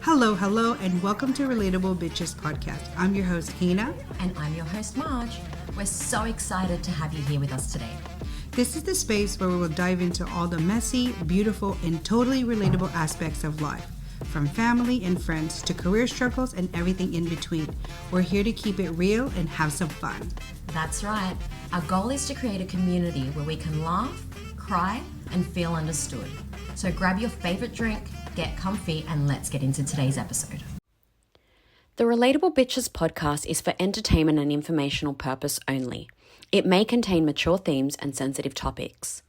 Hello, and welcome to Relatable Bitches Podcast. I'm your host, Hina. And I'm your host, Marge. We're so excited to have you here with us today. This is the space where we will dive into all the messy, beautiful, and totally relatable aspects of life. From family and friends to career struggles and everything in between. We're here to keep it real and have some fun. That's right. Our goal is to create a community where we can laugh, cry, and feel understood. So grab your favorite drink, get comfy, and let's get into today's episode. The Relatable Bitches podcast is for entertainment and informational purpose only. It may contain mature themes and sensitive topics.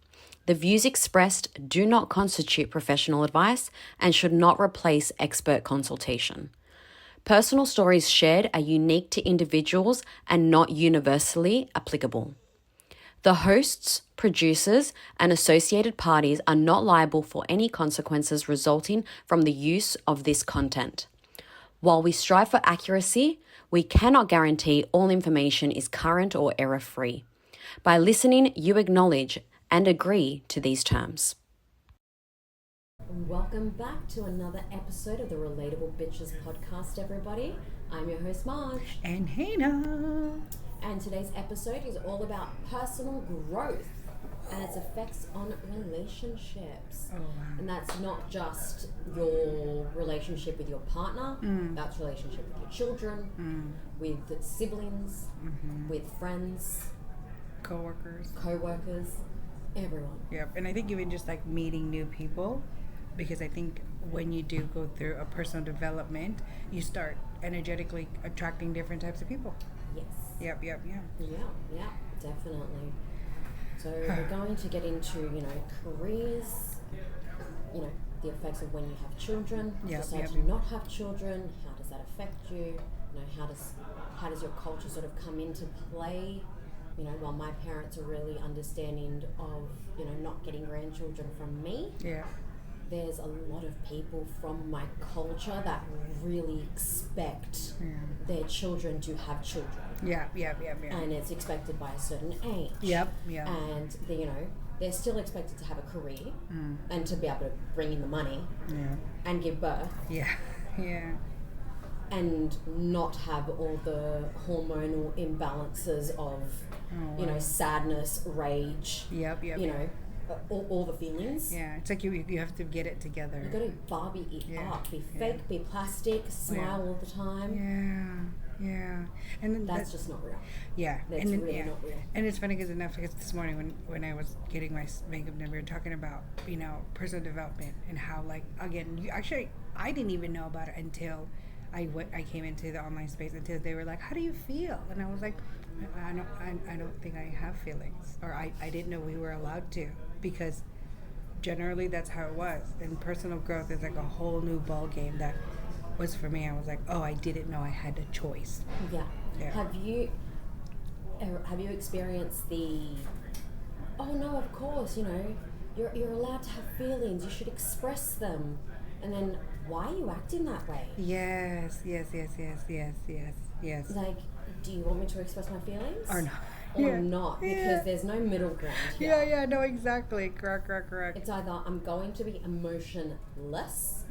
The views expressed do not constitute professional advice and should not replace expert consultation. Personal stories shared are unique to individuals and not universally applicable. The hosts, producers, and associated parties are not liable for any consequences resulting from the use of this content. While we strive for accuracy, we cannot guarantee all information is current or error-free. By listening, you acknowledge and agree to these terms. Welcome back to another episode of the Relatable Bitches Podcast, everybody. I'm your host, Marge. And Hina. And today's episode is all about personal growth and its effects on relationships. Oh, wow. And that's not just your relationship with your partner, that's relationship with your children, with siblings, with friends, co-workers, everyone. Yep, and I think even just like meeting new people, because I think when you do go through a personal development, you start energetically attracting different types of people. Yes. Yep. Yeah, definitely. So we're going to get into, careers, the effects of when you have children, decide to not have children, how does that affect you, how does your culture sort of come into play, while my parents are really understanding of, not getting grandchildren from me. Yeah. There's a lot of people from my culture that really expect their children to have children. Yeah. And it's expected by a certain age. Yep. And they're still expected to have a career and to be able to bring in the money and give birth. Yeah. And not have all the hormonal imbalances of, sadness, rage. Yep. All the feelings. Yeah, it's like you have to get it together. You got to Barbie it up, be fake, be plastic, smile all the time. Yeah. And then that's just not real. Yeah, that's really not real. And it's funny because this morning when I was getting my makeup done, we were talking about personal development and how again I didn't even know about it until I came into the online space, until they were like, how do you feel? And I was like, I don't think I have feelings, or I didn't know we were allowed to, because generally that's how it was. And personal growth is like a whole new ball game that was for me. I was like, oh, I didn't know I had a choice. Yeah. Have you experienced the, oh no, of course, you're allowed to have feelings, you should express them, and then why are you acting that way? Yes. Like, do you want me to express my feelings? Or not. Or not, because there's no middle ground here. Yeah, no, exactly. Correct. It's either I'm going to be emotionless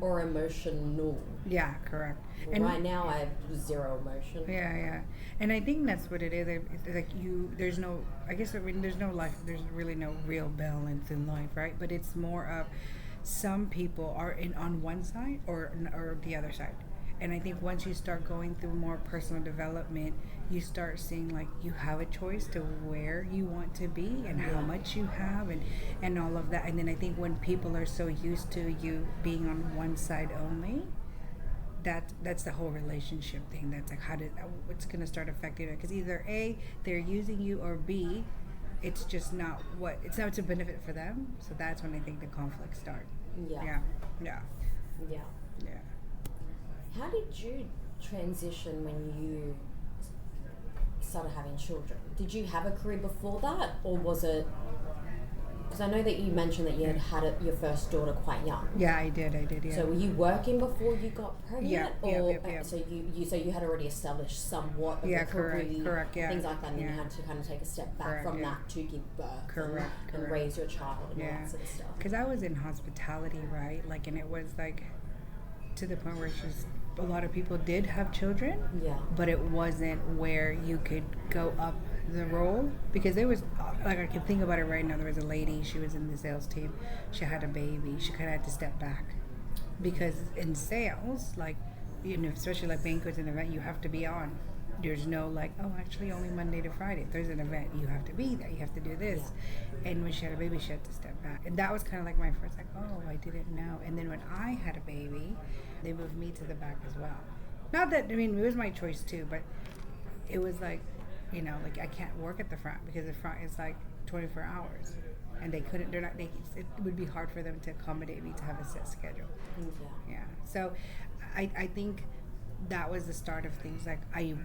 or emotional. Yeah, correct. And right now I have zero emotion. Yeah. And I think that's what it is. It's like there's no life, there's really no real balance in life, right? But it's more of some people are on one side or the other side. And I think once you start going through more personal development, you start seeing you have a choice to where you want to be and how much you have and all of that. And then I think when people are so used to you being on one side only, that's the whole relationship thing. That's what's going to start affecting it. Because either A, they're using you, or B, it's just not it's not to benefit for them. So that's when I think the conflicts start. Yeah. How did you transition when you started having children? Did you have a career before that, or was it because I know that you mentioned that you had your first daughter quite young. Yeah, I did. Yeah. So were you working before you got pregnant? Yeah. So you had already established somewhat of a career, correct, yeah. things like that, and you had to kind of take a step back from that to give birth and raise your child and all that sort of stuff. Because I was in hospitality, right? Like, and it was like to the point where it's just a lot of people did have children, but it wasn't where you could go up the role, because there was, like, I can think about it right now. There was a lady, she was in the sales team, she had a baby, she kind of had to step back, because in sales, like, you know, especially like banquets and event, you have to be on. There's no like, oh, actually only Monday to Friday. If there's an event, you have to be there, you have to do this. And when she had a baby, she had to step back, and that was kind of like my first, like, oh, I didn't know. And then when I had a baby, they moved me to the back as well. Not that, I mean, it was my choice too, but it was like, you know, like, I can't work at the front, because the front is like 24 hours, and it would be hard for them to accommodate me to have a set schedule. Yeah. So I think that was the start of things. Like, I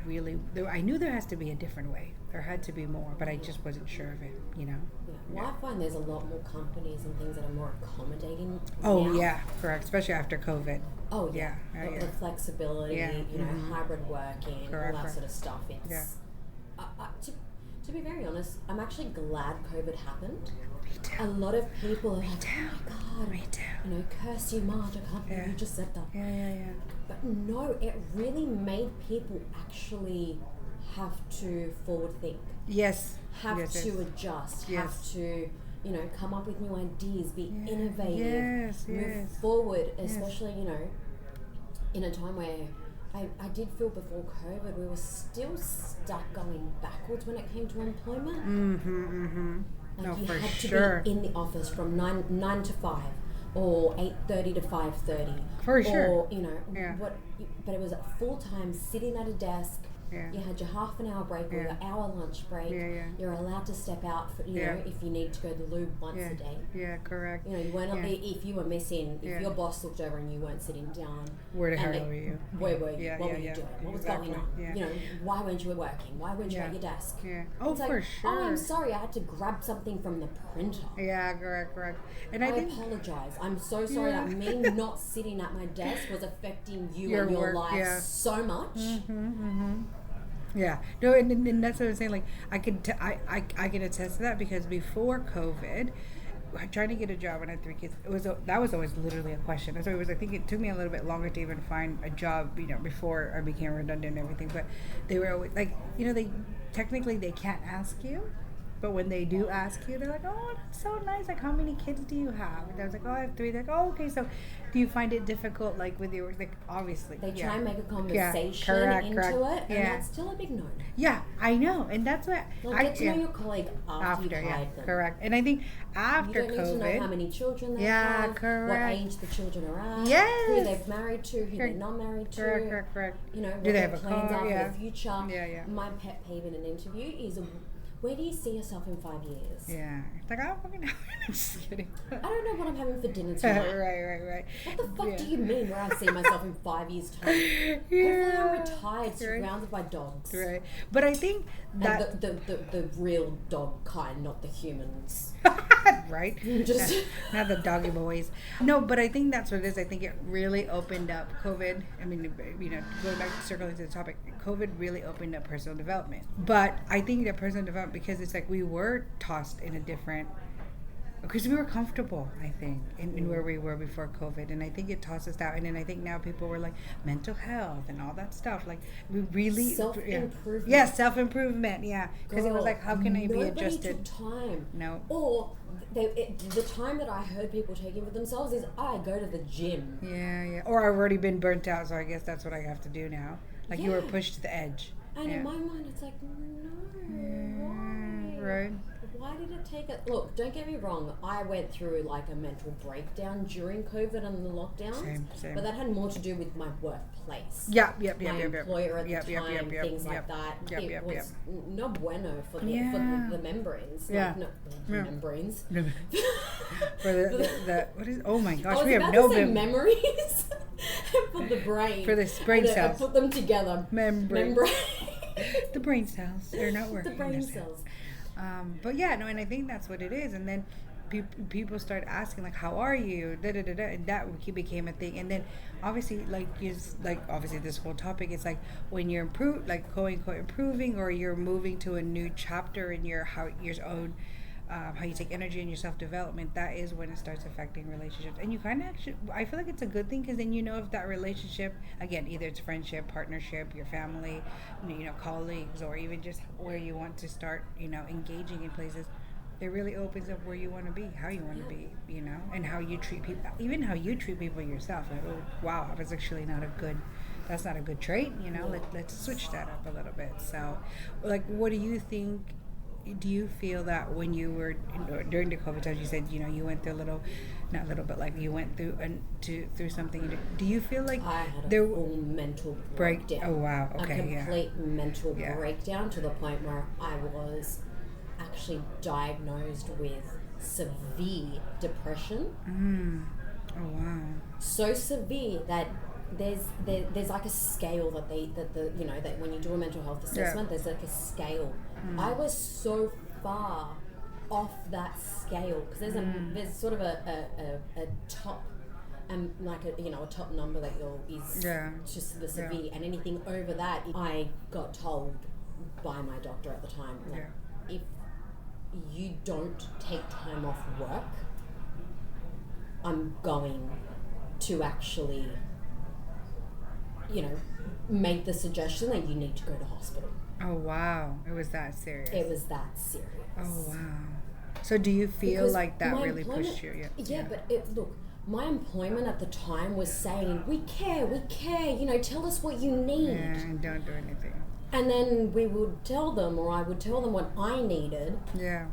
knew there has to be a different way. There had to be more, but I just wasn't sure of it, you know? Yeah. Well, I find there's a lot more companies and things that are more accommodating now. Yeah, correct. Especially after COVID. Oh, yeah. The flexibility, you know, hybrid working, all that sort of stuff. It's to be very honest, I'm actually glad COVID happened. Me too. A lot of people are like, too. oh my God, Me too. You know, curse you, Marge, I can't believe you just said that. Yeah. But no, it really made people actually have to forward think. Yes. Have to adjust. Yes. Have to, you know, come up with new ideas, be innovative, move forward, especially, you know, in a time where I did feel before COVID we were still stuck going backwards when it came to employment. Like, no, you for had sure. to be in the office from 9 to 5 or 8:30 to 5:30. For sure. Or, you know, but it was full-time, sitting at a desk. Yeah. You had your half an hour break or your hour lunch break. You're allowed to step out for, you know, if you need to go to the loo once a day. Yeah, correct. You know, you weren't if you were missing, if your boss looked over and you weren't sitting down. Where the hell were you? Where were you? Yeah, what were you doing? What was going on? Yeah. You know, why weren't you working? Why weren't you at your desk? Yeah. Oh, it's like, for sure. Oh, I'm sorry, I had to grab something from the printer. Yeah, correct. And I apologize. I'm so sorry that me not sitting at my desk was affecting you and your life so much. Yeah, no, and that's what I'm saying. Like, I can attest to that, because before COVID, trying to get a job when I had 3 kids, that was always literally a question. So I think it took me a little bit longer to even find a job, you know, before I became redundant and everything. But they were always like, you know, they can't ask you. But when they do ask you, they're like, oh, that's so nice. Like, how many kids do you have? And I was like, oh, I have 3. They're like, oh, okay. So do you find it difficult, like, with your, like, obviously. They try and make a conversation correct. it, and that's still a big no. Yeah, I know. And that's what get to know your colleague after you've hired them. Correct. And I think after COVID. You don't need to know how many children they have, correct. what age the children are at, who they've married to, who they're not married to. Correct. You know, what do they their have plans a car? are for the future. Yeah. My pet peeve in an interview is, where do you see yourself in 5 years? Yeah. It's like, I don't fucking know. I'm just kidding. I don't know what I'm having for dinner tonight. Right. What the fuck do you mean where I see myself in 5 years' time? Hopefully I'm retired, surrounded by dogs. Right. But I think that... And the real dog kind, not the humans. Right? Just not the doggy boys. No, but I think that's what it is. I think it really opened up COVID. I mean, you know, going back, circling to the topic, COVID really opened up personal development. But I think that personal development, because it's like we were tossed in a different, because we were comfortable, I think, in where we were before COVID, and I think it tossed us out. And then I think now people were like mental health and all that stuff. Like, we really self-improvement. Yeah, self-improvement. Yeah, because it was like, how can I be adjusted? Nobody took time. No. Or the time that I heard people taking for themselves is, I go to the gym. Yeah. Or I've already been burnt out, so I guess that's what I have to do now. Like, you were pushed to the edge. And in my mind, it's like, no, why? Right. Why did it take it? Look, don't get me wrong. I went through like a mental breakdown during COVID and the lockdowns. Same. But that had more to do with my workplace. Yep. My employer at the time, things like that. It was no bueno for the membranes. Yeah. Membranes. For the what is? Oh my gosh, we have no memories for the brain. For the brain cells. I put them together. Membrane. The brain cells. They're not working. The brain cells. But yeah, no, and I think that's what it is. And then people start asking like, how are you, da, da, da, da, and that became a thing. And then obviously obviously this whole topic is like when you're quote unquote improving, or you're moving to a new chapter in your own how you take energy in your self-development, that is when it starts affecting relationships. And you kind of actually, I feel like it's a good thing, because then you know if that relationship, again, either it's friendship, partnership, your family, colleagues, or even just where you want to start, engaging in places, it really opens up where you want to be, how you want to be, and how you treat people, even how you treat people yourself. Like, oh, wow, that's not a good trait, let's switch that up a little bit. So, like, what do you think? Do you feel that when you were during the COVID times, you said you went through not a little, but like you went through through something? Do you feel like I had a full mental breakdown? Oh wow, okay, a complete mental breakdown, to the point where I was actually diagnosed with severe depression. Oh wow. So severe that there's like a scale that that when you do a mental health assessment, there's like a scale. I was so far off that scale, because there's sort of a top, and like a top number that is just the severe, and anything over that, I got told by my doctor at the time, like, if you don't take time off work, I'm going to actually make the suggestion that you need to go to hospital. Oh wow, it was that serious. It was that serious. Oh wow. So do you feel because like that really pushed you? Yeah, but look, my employment at the time was saying, we care, tell us what you need. Yeah, and don't do anything. And then we would tell them, or I would tell them what I needed. Yeah.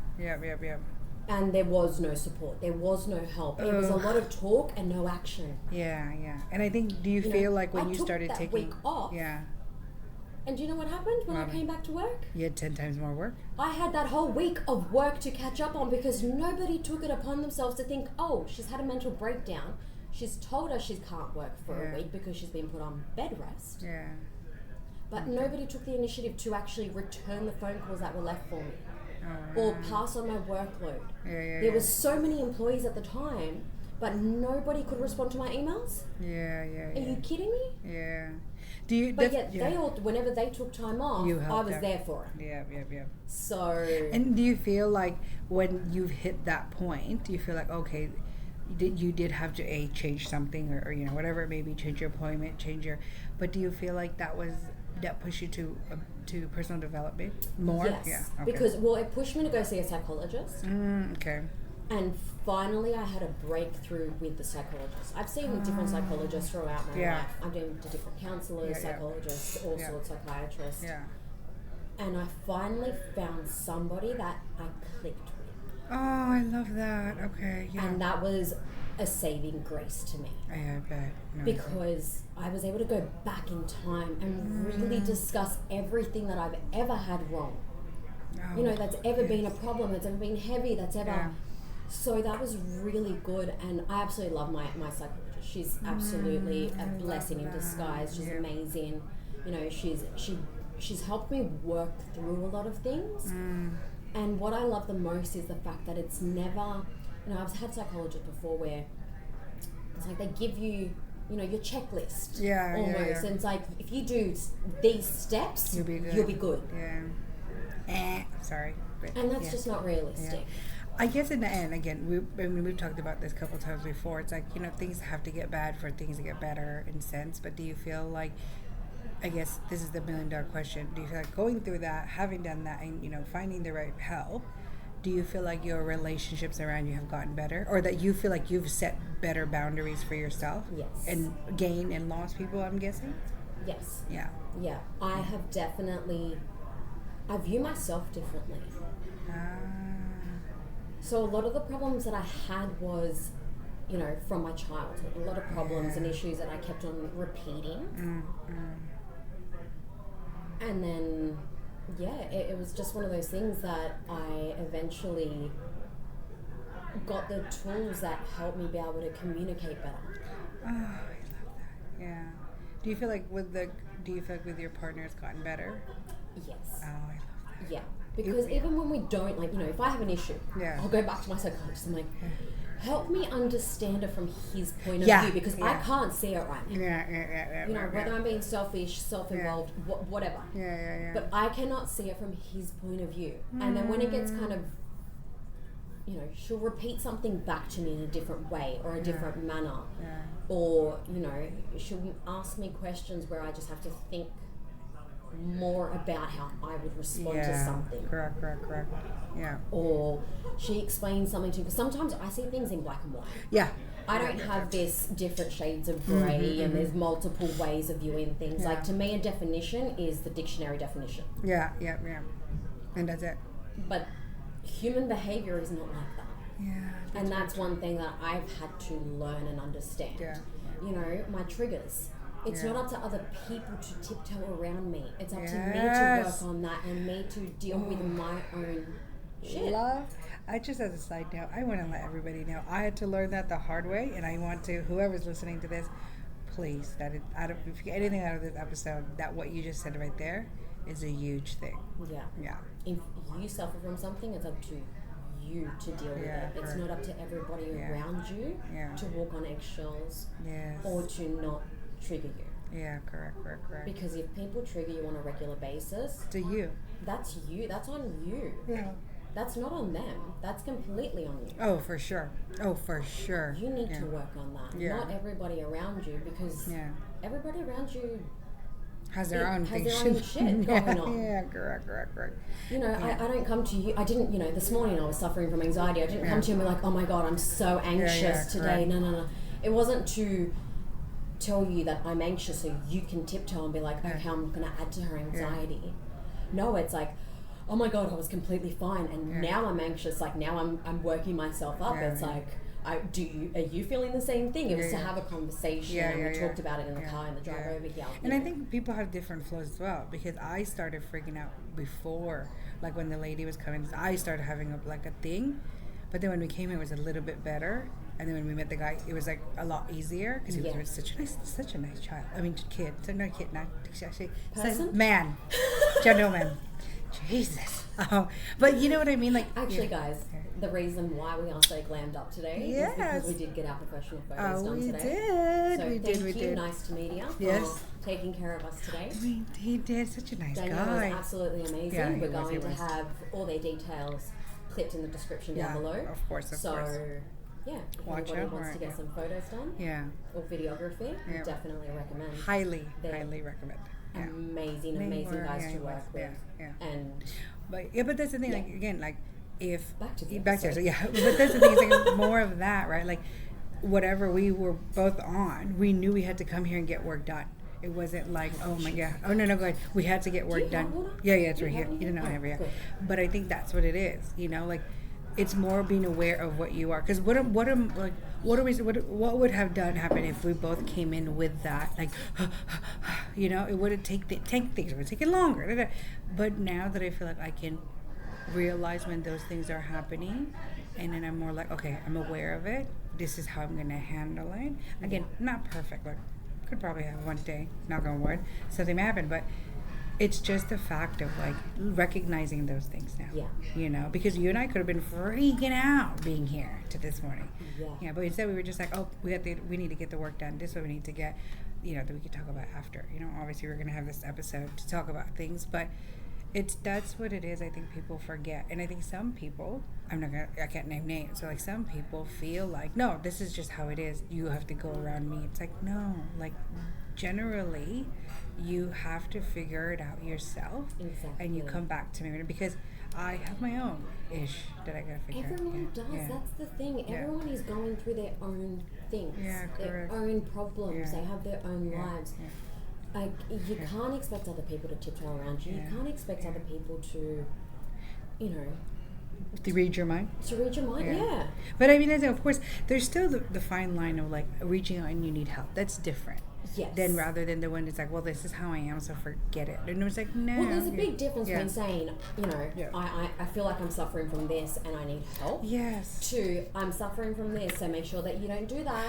And there was no support. There was no help. It was a lot of talk and no action. Yeah. And I think, do you feel like when you started taking week off? Yeah. And do you know what happened when I came back to work? You had 10 times more work? I had that whole week of work to catch up on, because nobody took it upon themselves to think, oh, she's had a mental breakdown. She's told us she can't work for a week because she's been put on bed rest. Yeah. But nobody took the initiative to actually return the phone calls that were left for me. Or pass on my workload. There was so many employees at the time, but nobody could respond to my emails. Yeah. Are you kidding me? Yeah. They all, whenever they took time off, I was there for it. Yeah. So. And do you feel like when you've hit that point, do you feel like, okay, you did have to change something, or whatever it may be, change your employment, but do you feel like that pushed you to personal development more? Yes. Yeah. Okay. Because it pushed me to go see a psychologist. Okay. And finally, I had a breakthrough with the psychologist. I've seen different psychologists throughout my life. I've been to different counselors, psychologists, all sorts, psychiatrists. Yeah. And I finally found somebody that I clicked with. Oh, I love that. Okay. Yeah. And that was a saving grace to me. I bet. No, because I was able to go back in time and really discuss everything that I've ever had wrong. Oh, that's ever been a problem, that's ever been heavy, that's ever... Yeah. So that was really good, and I absolutely love my psychologist. She's absolutely a blessing in disguise. She's amazing. She's helped me work through a lot of things. And what I love the most is the fact that it's never... I've had psychologists before where it's like they give you, your checklist. Almost. And it's like, if you do these steps, you'll be good. Yeah. Sorry. But and that's just not realistic. Yeah. I guess in the end, again, we've talked about this a couple times before. It's like, things have to get bad for things to get better in sense. But do you feel like, I guess this is the $1 million question, do you feel like going through that, having done that, and, finding the right help, do you feel like your relationships around you have gotten better? Or that you feel like you've set better boundaries for yourself? Yes. And gained and lost people, I'm guessing? Yes. Yeah. Yeah. I have definitely... I view myself differently. So a lot of the problems that I had was, from my childhood. A lot of problems and issues that I kept on repeating. And then, it was just one of those things that I eventually got the tools that helped me be able to communicate better. Oh, I love that. Yeah. Do you feel like with your partner it's gotten better? Yes. Oh, I love that. Yeah. Because even when we don't, like, you know, if I have an issue, I'll go back to my psychologist. I'm like, help me understand it from his point of view, because I can't see it right now. You know, whether I'm being selfish, self-involved, whatever. But I cannot see it from his point of view. And then when it gets kind of, you know, she'll repeat something back to me in a different way or a different manner. Or, you know, she'll ask me questions where I just have to think more about how I would respond to something. Correct. Yeah. Or she explains something to me, because sometimes I see things in black and white. Yeah. I don't have this different shades of grey and there's multiple ways of viewing things. Like, to me, a definition is the dictionary definition. Yeah. And that's it. But human behaviour is not like that. Yeah. And that's one thing that I've had to learn and understand. Yeah. You know, my triggers. It's not up to other people to tiptoe around me. It's up to me to work on that and me to deal with my own shit. I just, as a side note, I want to let everybody know I had to learn that the hard way, and I want to, whoever's listening to this, please, if you get anything out of this episode, that what you just said right there is a huge thing. Yeah. If you suffer from something, it's up to you to deal with it. It's not up to everybody around you to walk on eggshells or to not trigger you. Yeah, correct. Because if people trigger you on a regular basis, to you. That's you. That's on you. Yeah. That's not on them. That's completely on you. Oh, for sure. You need to work on that. Yeah. Not everybody around you, because everybody around you has their own shit going on. Yeah, correct. You know, I don't come to you. I didn't, you know, this morning I was suffering from anxiety. I didn't come to you and be like, oh my God, I'm so anxious today. Correct. No. It wasn't to tell you that I'm anxious so you can tiptoe and be like, okay, I'm going to add to her anxiety. No, it's like, oh my God, I was completely fine, and now I'm anxious. Like, now I'm working myself up. It's like, are you feeling the same thing? It was to have a conversation, and we talked about it in the car in the drive over here. And I think people have different flows as well, because I started freaking out before, like when the lady was coming, I started having a thing, but then when we came in, it was a little bit better. And then when we met the guy, it was like a lot easier, because he was such a nice child. I mean, kid. So not kid, not actually. Man, gentleman. Jesus. But you know what I mean? Like, actually, guys, the reason why we are so glammed up today is because we did get our professional photos done today. So thank you, Nice to meet you, for taking care of us today. He did. Such a nice guy. Daniel was absolutely amazing. Yeah, we're going to have all their details clipped in the description down below. Of course. Yeah, if anybody wants to get some photos done, or videography, definitely recommend. Highly recommend. Amazing guys to work with. But that's the thing. Like, again, like, if back to there. But that's the thing. It's like more of that, right? Like, whatever we were both on, we knew we had to come here and get work done. It wasn't like, oh my God. Oh, no, go ahead. We had to get work done. Yeah, it's right here. You don't know whenever. But I think that's what it is. You know, like, it's more being aware of what you are. Because what would have happened if we both came in with that, like, you know, it would have taken things. It would have taken longer. But now that I feel like I can realize when those things are happening, and then I'm more like, okay, I'm aware of it. This is how I'm going to handle it. Again, not perfect, but could probably have one day, knock on wood, something may happen. But it's just the fact of, like, recognizing those things now. Yeah. You know, because you and I could have been freaking out being here to this morning. Yeah. But instead we were just like, oh, we need to get the work done. This is what we need to get, you know, that we could talk about after. You know, obviously we're going to have this episode to talk about things, but that's what it is. I think people forget. And I think some people, I can't name names, so like some people feel like, no, this is just how it is. You have to go around me. It's like, no, like, generally you have to figure it out yourself. Exactly. And you come back to me, because I have my own ish that I gotta figure out. Everyone does. That's the thing. Everyone is going through their own things, their own problems. They have their own lives. Like, you can't expect other people to tiptoe around you. You can't expect other people to, you know, to read your mind. But I mean, of course, there's still the fine line of, like, reaching out and you need help. That's different. Yes. Then rather than the one that's like, well, this is how I am, so forget it. And it was like, no. Well, there's a big difference between saying, you know, I feel like I'm suffering from this and I need help. Yes. To, I'm suffering from this, so make sure that you don't do that.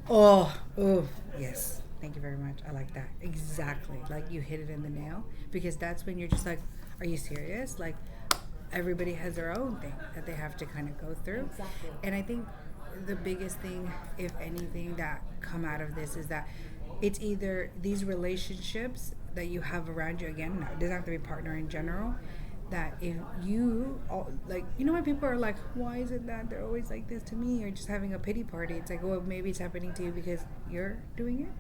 Oh, yes. Thank you very much. I like that. Exactly. Like, you hit it in the nail, because that's when you're just like, are you serious? Like, everybody has their own thing that they have to kind of go through. Exactly. And I think the biggest thing, if anything, that come out of this is that it's either these relationships that you have around you, again, no, it doesn't have to be a partner in general, that if you, like, you know when people are like, why is it that they're always like this to me, or just having a pity party, it's like, well, maybe it's happening to you because you're doing it.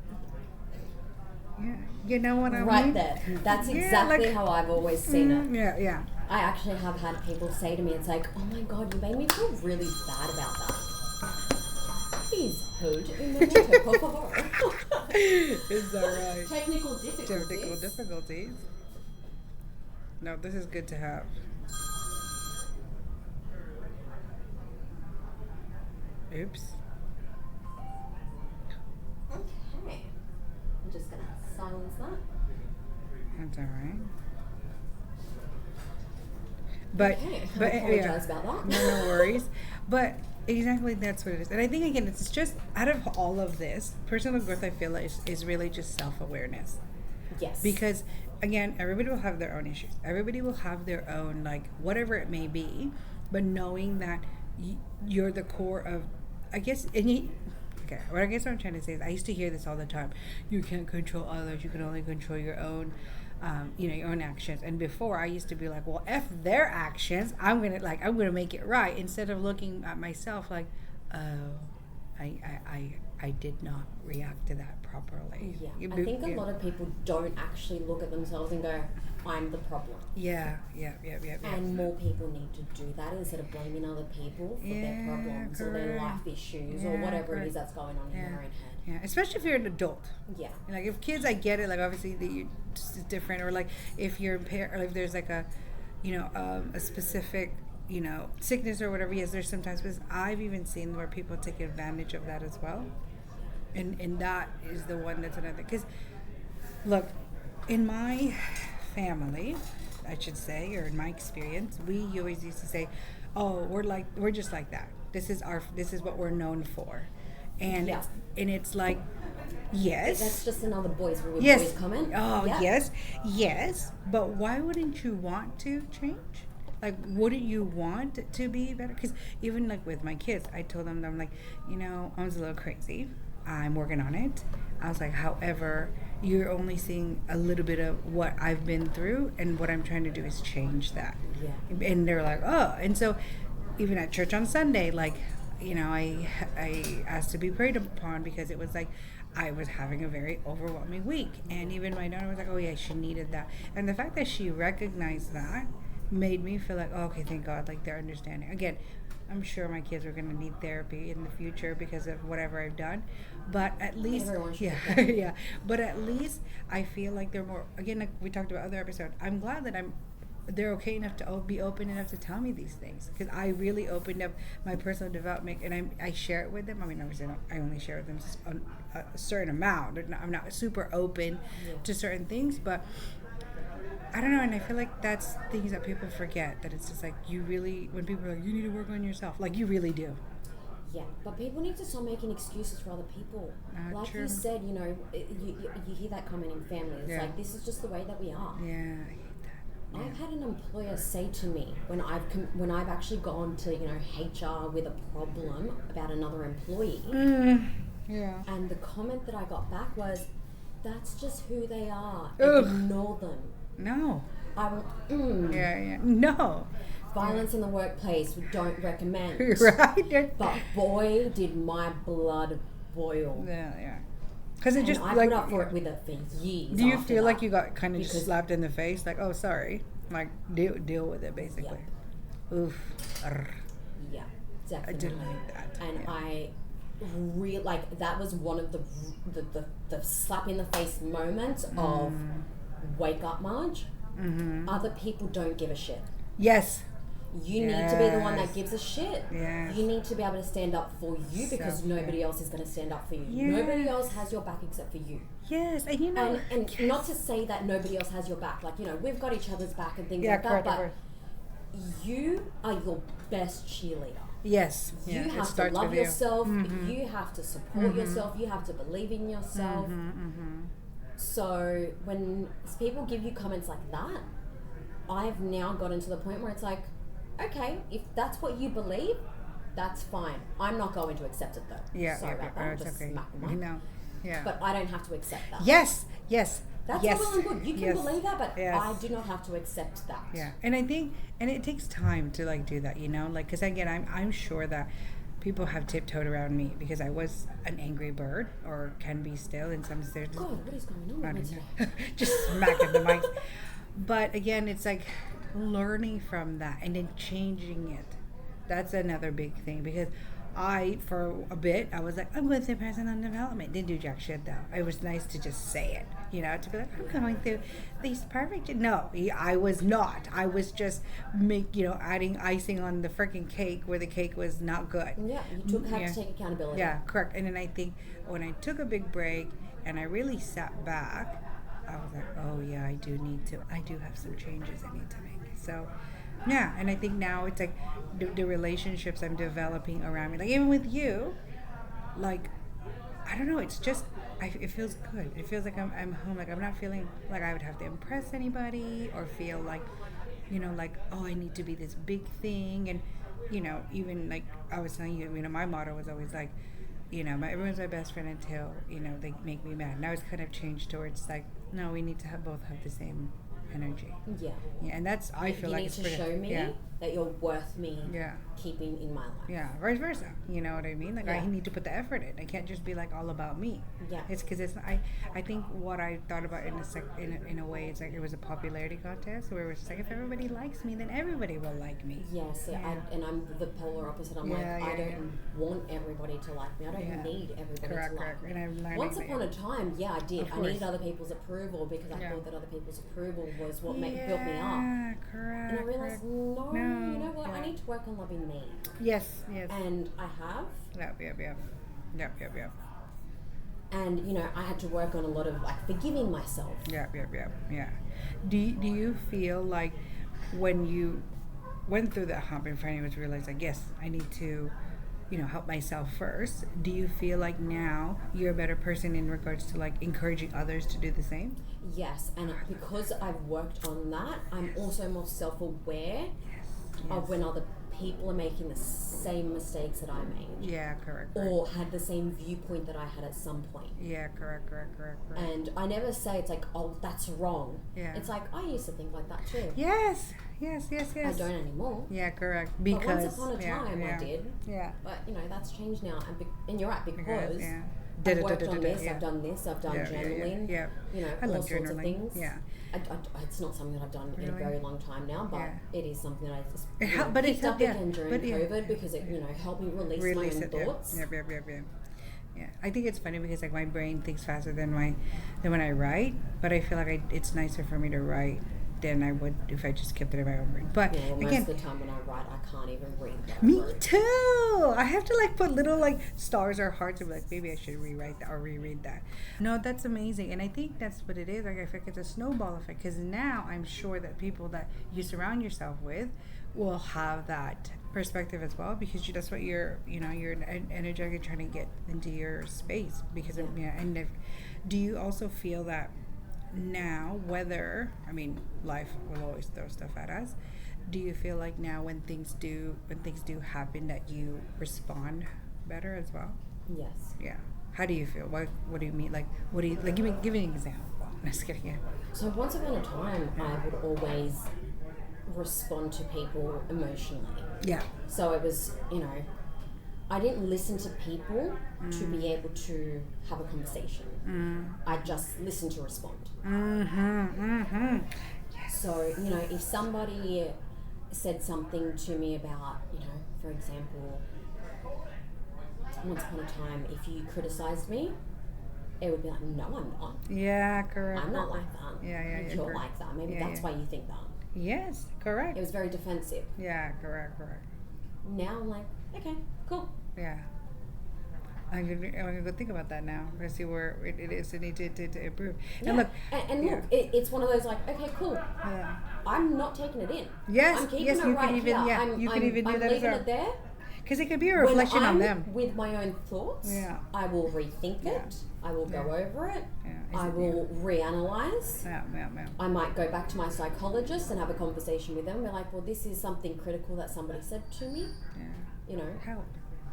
Yeah, you know what I mean? Right there. That's exactly how I've always seen it. Yeah, yeah. I actually have had people say to me, it's like, oh my God, you made me feel really bad about that. Please hold in the water, por favor. Is that right? Technical difficulties. Technical difficulties. No, this is good to have. Oops. Okay. I'm just going to silence that. That's all right. But, Okay, but I apologize about that. No worries. But exactly, that's what it is. And I think, again, it's just out of all of this, personal growth, I feel like is really just self-awareness. Yes. Because, again, everybody will have their own issues. Everybody will have their own, like, whatever it may be. But knowing that you're the core of, I guess, okay, what I'm trying to say is, I used to hear this all the time. You can't control others. You can only control your own, your own actions. And before, I used to be like, well, F their actions. I'm gonna make it right. Instead of looking at myself like, oh, I did not react to that properly. Yeah, I think a lot of people don't actually look at themselves and go, I'm the problem. Yeah. And more people need to do that instead of blaming other people for their problems or their life issues or whatever it is that's going on in their own head. Yeah, especially if you're an adult. Yeah. Like if kids, I get it. Like obviously it's different, or like if you're impaired, or if there's like a specific, sickness or whatever. Yes, there's sometimes, because I've even seen where people take advantage of that as well. And that is the one that's another. Because, look, in my family, I should say, or in my experience, we always used to say, "Oh, we're just like that. This is what we're known for," and it's like, yes, that's just another boys comment. Oh, yes, but why wouldn't you want to change? Like, wouldn't you want to be better? Because even like with my kids, I told them, I'm like, I was a little crazy. I'm working on it. I was like, however, you're only seeing a little bit of what I've been through, and what I'm trying to do is change that. Yeah. And they're like, oh. And so even at church on Sunday, like, I asked to be prayed upon, because it was like I was having a very overwhelming week. And even my daughter was like, oh yeah, she needed that. And the fact that she recognized that made me feel like, oh, okay, thank God, like they're understanding. Again, I'm sure my kids are going to need therapy in the future because of whatever I've done. But at least, yeah. But at least I feel like they're more, again, like we talked about other episodes, I'm glad that they're okay enough to be open enough to tell me these things, because I really opened up my personal development, and I share it with them. I mean, obviously I only share with them a certain amount. I'm not super open to certain things, but I don't know, and I feel like that's things that people forget, that it's just like, you really, when people are like, you need to work on yourself, like you really do. Yeah, but people need to stop making excuses for other people. Like true. You said, you hear that comment in family. It's like, this is just the way that we are. Yeah, I hate that. I've had an employer say to me when I've actually gone to HR with a problem about another employee. Yeah. And the comment that I got back was, "That's just who they are. Ignore them." No. I went, Yeah. No. Violence in the workplace, we don't recommend. Right. But boy, did my blood boil. Yeah. Because it just, I like, put up for it with it for years. Do you feel like you got kind of just slapped in the face? Like, oh, sorry. Like, deal with it, basically. Yeah. Oof. Yeah, definitely. I didn't like that. And I really, like, that was one of the slap in the face moments of wake up, Marge. Mm-hmm. Other people don't give a shit. Yes. You need to be the one that gives a shit. Yes. You need to be able to stand up for you, because nobody else is going to stand up for you. Yes. Nobody else has your back except for you. Yes, and and not to say that nobody else has your back. Like, we've got each other's back and things like that, but you are your best cheerleader. Yes. You have to love yourself. Mm-hmm. You have to support yourself. You have to believe in yourself. So when people give you comments like that, I've now gotten to the point where it's like, okay, if that's what you believe, that's fine. I'm not going to accept it though. Yeah. Sorry about that. It's Just okay. smack the mic. No. Yeah. But I don't have to accept that. Yes. That's yes. all well and good. You can believe that, but yes. I do not have to accept that. Yeah, and I think, and it takes time to like do that, like, because again, I'm sure that people have tiptoed around me because I was an angry bird, or can be still in some stages. God, what is going on with me today? Just smacking the mic. But again, it's like learning from that and then changing it. That's another big thing, because for a bit, I was like, I'm going through personal development. Didn't do jack shit though. It was nice to just say it, to be like, I'm going through these perfect. No, I was not. I was just adding icing on the freaking cake where the cake was not good. Yeah, you had to take accountability. Yeah, correct. And then I think when I took a big break and I really sat back, I was like, oh yeah, I do have some changes I need to make. So. Yeah, and I think now it's like the relationships I'm developing around me, like even with you, like, I don't know, it's just, it feels good. It feels like I'm home, like I'm not feeling like I would have to impress anybody or feel like, like, oh, I need to be this big thing. And, even like I was telling you, my motto was always like, everyone's my best friend until, they make me mad. Now it's kind of changed towards like, no, we need to both have the same energy. Yeah, and that's, I feel like it's you need to show me that you're worth me keeping in my life. Yeah, vice versa. You know what I mean? Like, I need to put the effort in. I can't just be like all about me. Yeah, it's because it's. I think what I thought about in a way, it's like it was a popularity contest where it was like, if everybody likes me, then everybody will like me. Yes, I'm the polar opposite. I'm I don't want everybody to like me. I don't need everybody to like me. And I'm learning. Once upon a time, I did. I needed other people's approval because I thought that other people's approval was what built me up. Yeah, correct. And I realized, no, you know what? I need to work on loving me. Yes. And I have. Yep. And, I had to work on a lot of, like, forgiving myself. Yeah. Do you feel like when you went through that hump and finally was realized, like, yes, I need to, help myself first, do you feel like now you're a better person in regards to, like, encouraging others to do the same? Yes, and because I've worked on that, I'm also more self-aware of when other people are making the same mistakes that I made. Yeah, correct. Or had the same viewpoint that I had at some point. Yeah, correct. And I never say it's like, oh, that's wrong. Yeah. It's like, I used to think like that too. Yes. I don't anymore. Yeah, correct. Because but once upon a time I did. Yeah. But, that's changed now. And you're right, because I've worked on this, I've done this, I've done journaling, I all love sorts of things. Yeah. It's not something that I've done in a very long time now, but it is something that I just picked up again during COVID because it helped me release my own thoughts. Yeah, I think it's funny because like my brain thinks faster than when I write, but I feel like it's nicer for me to write than I would if I just kept it in my own brain. But most again, of the time when I write, I can't even read that. Me too. I have to like put little like stars or hearts and be like, maybe I should rewrite that or reread that. No, that's amazing, and I think that's what it is. Like I feel like it's a snowball effect because now I'm sure that people that you surround yourself with will have that perspective as well because that's what you're energetic trying to get into your space because of do you also feel that now life will always throw stuff at us, do you feel like now when things do happen that you respond better as well? Yes. Yeah. How do you feel? What do you mean? Like what do you like? Give me an example. I'm just kidding. Yeah. So once upon a time I would always respond to people emotionally. Yeah. So it was, I didn't listen to people to be able to have a conversation. I just listened to respond. Yes. So, if somebody said something to me about, for example, once upon a time, if you criticized me, it would be like, no, I'm not. Yeah, correct. I'm not like that. Yeah. You're like that. Maybe that's why you think that. Yes, correct. It was very defensive. Yeah, correct. Now I'm like, okay, cool. Yeah. I'm gonna go think about that now. We're gonna see where it is. It needs to improve. Yeah. And look, look, it's one of those like, okay, cool. Yeah. I'm not taking it in. Yes, I'm keeping yes, it you right could even, here. you could even do that as well. I'm leaving it there. Because it could be a reflection when I'm on them. with my own thoughts, I will rethink it. I will go over it. I will reanalyze. I might go back to my psychologist and have a conversation with them. We're like, well, this is something critical that somebody said to me. You know,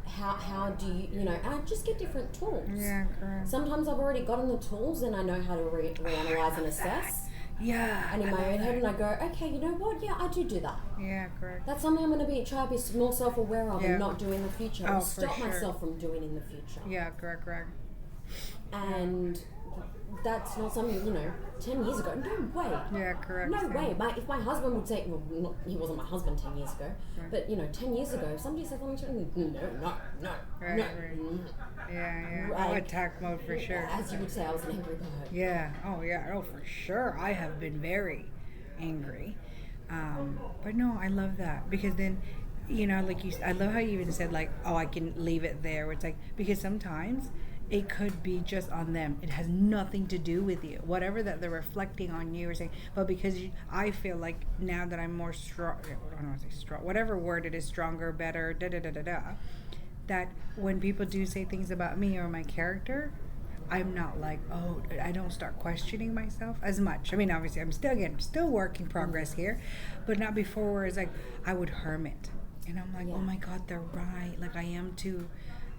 how do you know, and I just get different tools. Yeah, correct. Sometimes I've already gotten the tools and I know how to reanalyze and assess. Yeah. And in my own head, and I go, okay, you know what? Yeah, I do that. Yeah, correct. That's something I'm going to try to be more self-aware of and not do in the future. Oh, or stop myself from doing in the future. Yeah, correct. And that's not something, 10 years ago. No way. Yeah, correct. No way. If my husband would say, well, he wasn't my husband 10 years ago, but, 10 years ago, if somebody said something to me, no. Right. Yeah. Like, attack mode for sure. As you would say, I was an angry bird. Yeah. Oh, for sure. I have been very angry. But no, I love that because then, like I love how you even said like, oh, I can leave it there. Where it's like, because sometimes it could be just on them. It has nothing to do with you. Whatever that they're reflecting on you or saying, but because I feel like now that I'm more strong, I don't want to say strong, whatever word it is, stronger, better, that when people do say things about me or my character, I'm not like, oh, I don't start questioning myself as much. I mean, obviously, I'm still work in progress here, but not before where it's like, I would hermit. And I'm like, oh my God, they're right. Like, I am too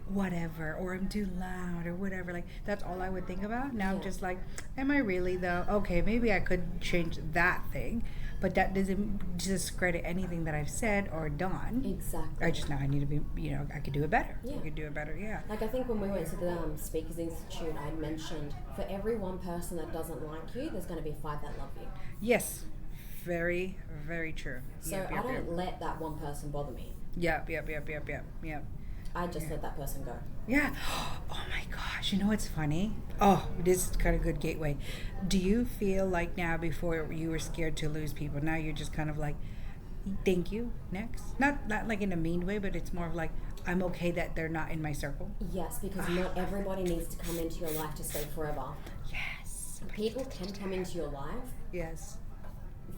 whatever, or I'm too loud or whatever. Like, that's all I would think about. Now I'm just like, am I really though? Okay, maybe I could change that thing, but that doesn't discredit anything that I've said or done. Exactly. I need to be, I could do it better. I could do it better, Like, I think when we went to the Speakers Institute, I mentioned for every one person that doesn't like you, there's going to be 5 that love you. Yes. Very, very true. So I don't let that one person bother me. Yep. I just let that person go. Yeah. Oh my gosh. You know what's funny? Oh, this is kind of good gateway. Do you feel like now, before you were scared to lose people, now you're just kind of like, thank you, next? Not like in a mean way, but it's more of like, I'm okay that they're not in my circle? Yes, because not everybody needs to come into your life to stay forever. Yes. People can come into your life. Yes.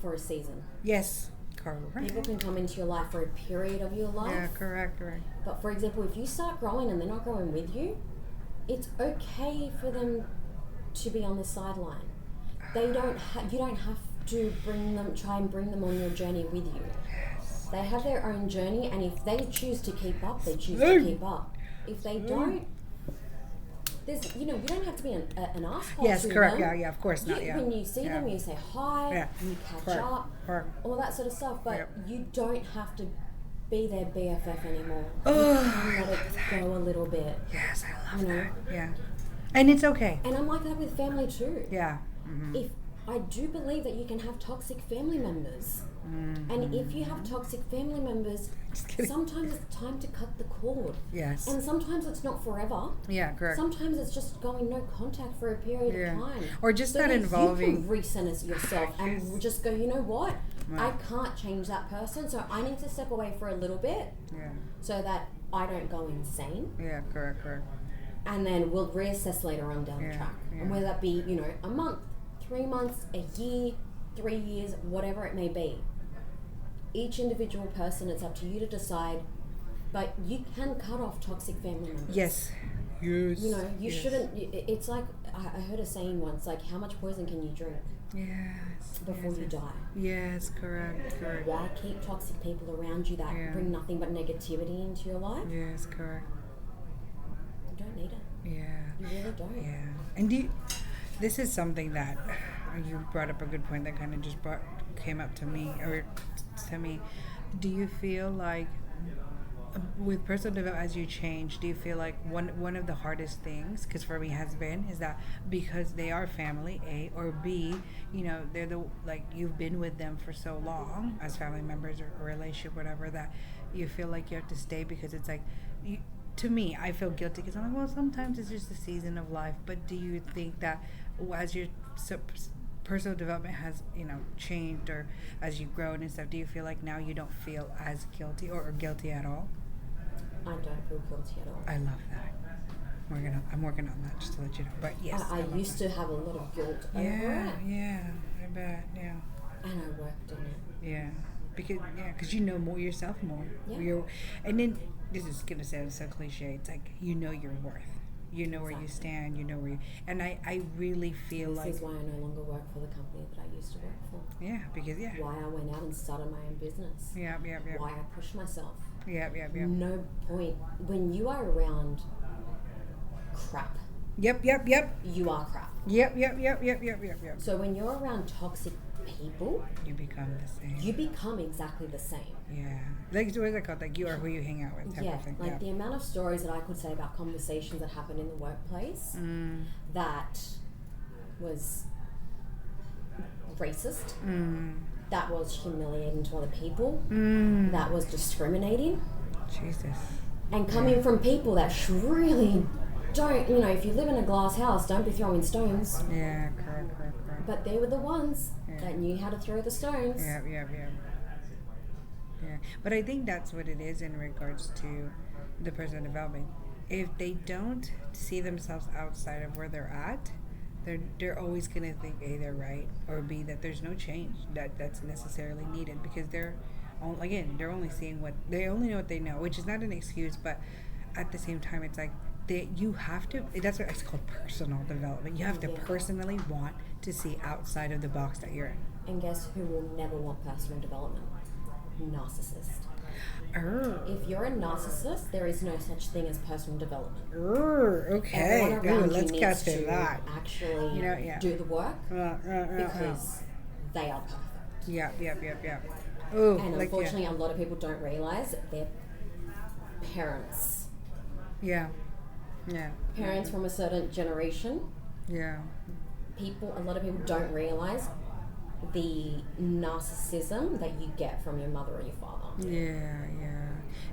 For a season. Yes. Correct. People can come into your life for a period of your life. Yeah, correct. But for example, if you start growing and they're not growing with you, it's okay for them to be on the sideline. You don't have to try and bring them on your journey with you. Yes. They have their own journey, and if they choose to keep up, they choose to keep up. If they don't, there's, you don't have to be an asshole. Yes, to correct. them. Yeah, of course not. When you see them, you say hi, you catch up, all that sort of stuff. But you don't have to be their BFF anymore. You can let it go a little bit. Yes, I love that. Yeah, and it's okay. And I'm like that with family too. Yeah. Mm-hmm. If I do believe that you can have toxic family members. And if you have toxic family members, sometimes it's time to cut the cord. Yes. And sometimes it's not forever. Yeah, correct. Sometimes it's just going no contact for a period of time. Or just so that involving... you can recenter yourself and just go, you know what? Right. I can't change that person, so I need to step away for a little bit so that I don't go insane. Yeah, correct. And then we'll reassess later on down the track. And whether that be, a month, 3 months, a year, 3 years, whatever it may be. Each individual person, it's up to you to decide, but you can cut off toxic family members. Yes. You shouldn't, it's like, I heard a saying once, like, how much poison can you drink? Yes. Before you die. Yes, correct. Why keep toxic people around you that bring nothing but negativity into your life? Yes, correct. You don't need it. Yeah. You really don't. Yeah. And this is something that you brought up a good point that kind of just came up to me. Do you feel like with personal development, as you change, do you feel like one of the hardest things, because for me has been, is that because they are family, A, or B, they're you've been with them for so long as family members or a relationship, whatever, that you feel like you have to stay because it's like, to me, I feel guilty because I'm like, well, sometimes it's just a season of life. But do you think that as your personal development has, changed, or as you've grown and stuff, do you feel like now you don't feel as guilty or guilty at all? I don't feel guilty at all. I love that. I'm working on that, just to let you know. But yes, I used to have a lot of guilt over it. Yeah, I bet. Yeah. And I worked on it. Yeah. because you know more yourself more. Yeah. And then this is gonna sound so cliche. It's like you know your worth. You know where you stand. You know where you. And I really feel This like is why I no longer work for the company that I used to work for. yeah, because Why I went out and started my own business. yeah. Why I pushed myself. Yeah. No point when you are around crap. Yep. You are crap. Yep. So when you're around toxic people, You become the same. you become exactly the same. Yeah. Like what is it called? Like you are who you hang out with. Type Yeah, of thing. like the amount of stories that I could say about conversations that happened in the workplace that was racist, that was humiliating to other people, that was discriminating, Jesus. and coming from people that really don't, if you live in a glass house, don't be throwing stones. Yeah. Correct. But they were the ones that knew how to throw the stones. Yeah. But I think that's what it is in regards to the personal development. If they don't see themselves outside of where they're at, they're always gonna think A, they're right, or B, that there's no change that's necessarily needed, because they're only seeing they only know what they know, which is not an excuse, but at the same time it's like you have to, that's what it's called, personal development. You have to personally want to see outside of the box that you're in. And guess who will never want personal development? Narcissist. If you're a narcissist, there is no such thing as personal development. Okay. Everyone around Let's you get needs to to that. actually do the work because they are perfect. Yeah. Ooh, And unfortunately, a lot of people don't realize their parents. Yeah. Parents from a certain generation. Yeah. A lot of people don't realize the narcissism that you get from your mother or your father. Yeah.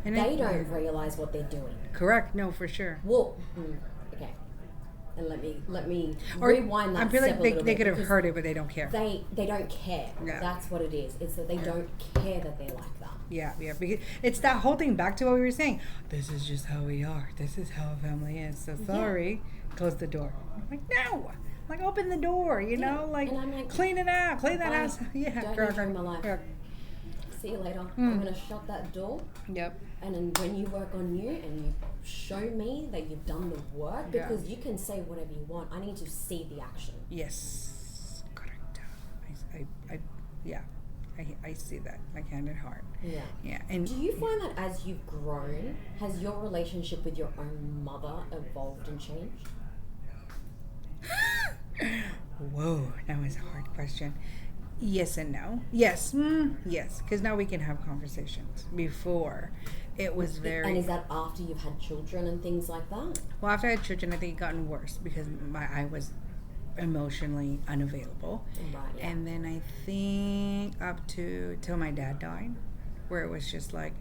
And they don't realize what they're doing. Correct. No, for sure. Well, okay. And let me rewind that. I feel like step a little they bit, could have because heard it, but they don't care. They don't care. Yeah. That's what it is. It's that they don't care that they're like that. Yeah. Because it's that whole thing back to what we were saying. This is just how we are. This is how a family is. So sorry. Close the door. I'm like, no. Like, open the door, like, and I'm like, clean it out, clean that bye. house. Yeah, Don't correct. enjoy my life. See you later. I'm going to shut that door. Yep. And then when you work on you and you show me that you've done the work, because you can say whatever you want, I need to see the action. Yes. Correct. I see that, like, hand in heart. Yeah. Yeah. And do you find that as you've grown, has your relationship with your own mother evolved and changed? Whoa, that was a hard question. Yes and no. Yes, yes, because now we can have conversations. Before, it was very. And is that after you've had children and things like that? Well, after I had children, I think it gotten worse because I was emotionally unavailable. Right. Yeah. And then I think up to till my dad died, where it was just like,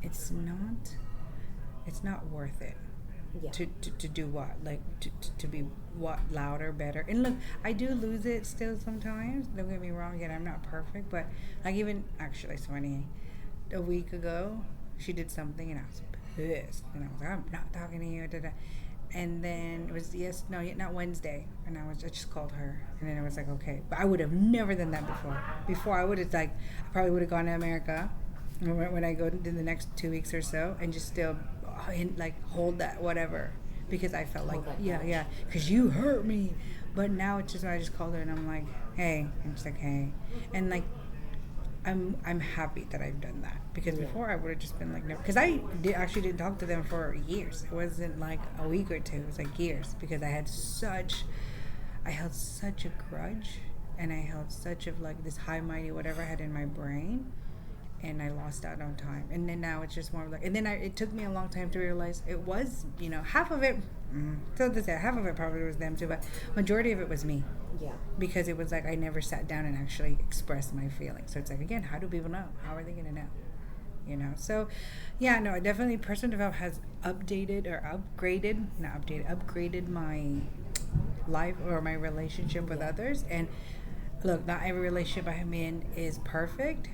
it's not worth it. Yeah. To do what? Like, to be what? Louder, better. And look, I do lose it still sometimes. Don't get me wrong. Again, I'm not perfect. But like, even, actually, it's funny. A week ago, she did something and I was pissed. And I was like, I'm not talking to you. And then it was, not Wednesday. And I just called her. And then I was like, okay. But I would have never done that before. Before, I would have, I probably would have gone to America when I go in the next 2 weeks or so and just still hold that whatever, because I felt like because you hurt me. But now it's just, I just called her and I'm like, hey, and she's like, hey, and like I'm happy that I've done that, because before I would have just been like, no, because I didn't talk to them for years. It wasn't like a week or two, it was like years, because I held such a grudge, and I held such of like this high mighty whatever I had in my brain. And I lost out on time. And then now it's just more like, and then it took me a long time to realize it was, half of it, half of it probably was them too, but majority of it was me. Yeah. Because it was like, I never sat down and actually expressed my feelings. So it's like, again, how do people know? How are they going to know? So, yeah, no, definitely personal development has upgraded my life or my relationship with others. And look, not every relationship I'm in is perfect,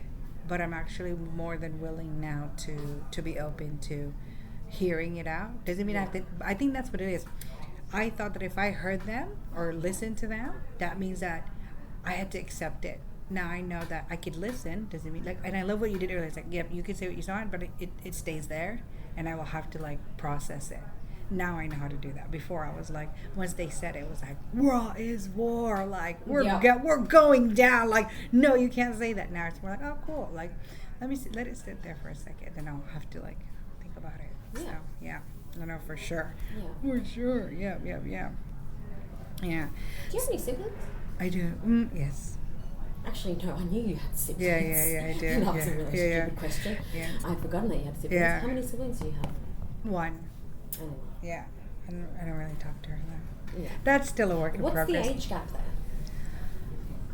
but I'm actually more than willing now to be open to hearing it out. Doesn't mean I think that's what it is. I thought that if I heard them or listened to them, that means that I had to accept it. now I know that I could listen. Doesn't mean like, and I love what you did earlier. It's like, yep, you can say what you saw, but it stays there, and I will have to like process it. Now I know how to do that. Before I was like, once they said it, was like, raw is war. Like we're going down. Like no, you can't say that. Now it's more like, oh cool. Like let it sit there for a second, then I'll have to like think about it. Yeah. So yeah, I know for sure. Yeah. For sure. Yeah. Yeah. Do you have any siblings? I do. Yes. Actually, no, I knew you had siblings. Yeah, I do. That was a really stupid question. Yeah. I'd forgotten that you had siblings. Yeah. How many siblings do you have? One. Only one. Yeah. I don't really talk to her though. Yeah. That's still a work in What's progress. the age gap there?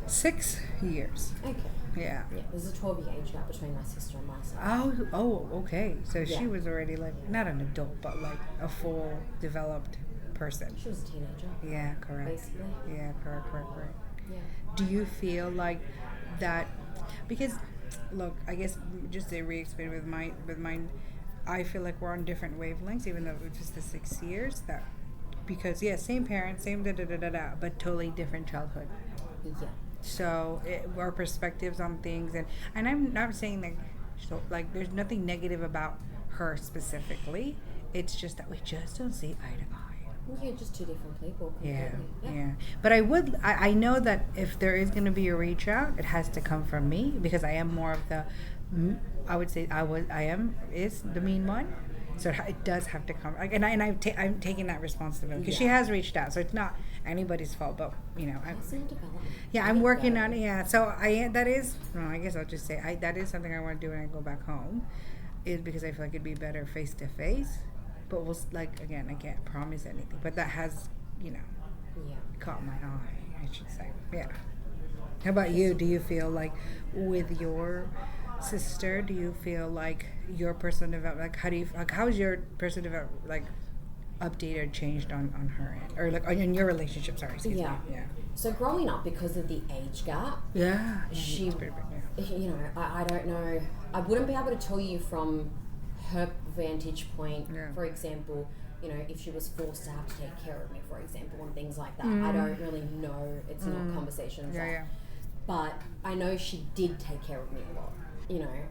6 years. Okay. Yeah. Yeah, there's a 12-year age gap between my sister and myself. Oh, okay. So Yeah. she was already like, not an adult, but like a full developed person. She was a teenager. Yeah, correct. Basically. Yeah, correct. Yeah. Do you feel like that, because look, I guess just to re-explain with mine, I feel like we're on different wavelengths, even though it's just the 6 years, that because same parents, same but totally different childhood. Yeah. So our perspectives on things, and I'm not saying that, so like there's nothing negative about her specifically. It's just that we just don't see eye to eye. Yeah, just two different people. Yeah. Completely. But I know that if there is going to be a reach out, it has to come from me, because I am more of the, I would say is the mean one. So it does have to come, I'm taking that responsibility, because she has reached out, so it's not anybody's fault, but Personal development. I'm working on it. Yeah, so I guess I'll just say that is something I want to do when I go back home, is because I feel like it'd be better face to face. But we'll again, I can't promise anything. But that has caught my eye, I should say. Yeah. How about you? Do you feel like with your sister? Do you feel like your personal development? Like how's your personal development updated or changed on her end, or in your relationship? Sorry. Excuse me. Yeah. So growing up, because of the age gap, she, it's pretty big, I don't know. I wouldn't be able to tell you from her vantage point, for example, if she was forced to have to take care of me, for example, and things like that. I don't really know. It's not conversations. But I know she did take care of me a lot.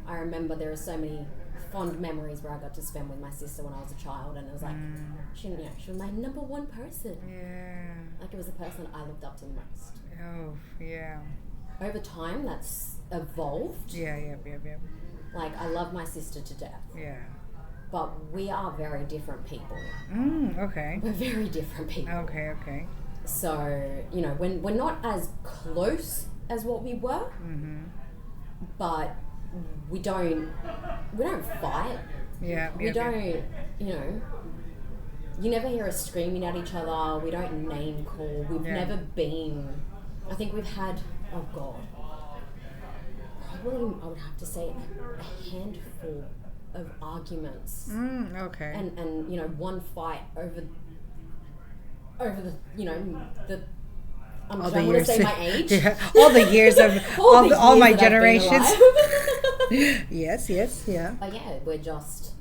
I remember there are so many fond memories where I got to spend with my sister when I was a child, and it was like she was my number one person. Yeah. Like it was the person I looked up to the most. Oh, yeah. Over time, that's evolved. Yeah. Like I love my sister to death. Yeah. But we are very different people. Okay. We're very different people. Okay. So, when we're not as close as what we were, but we don't fight. Yeah. We don't, you never hear us screaming at each other. We don't name call. We've never been, I think we've had, oh God, probably I would have to say a handful of arguments. Okay. And one fight over the the I don't want to say my age. Yeah. All the years of all my generations. Yes, yeah. But yeah, we're just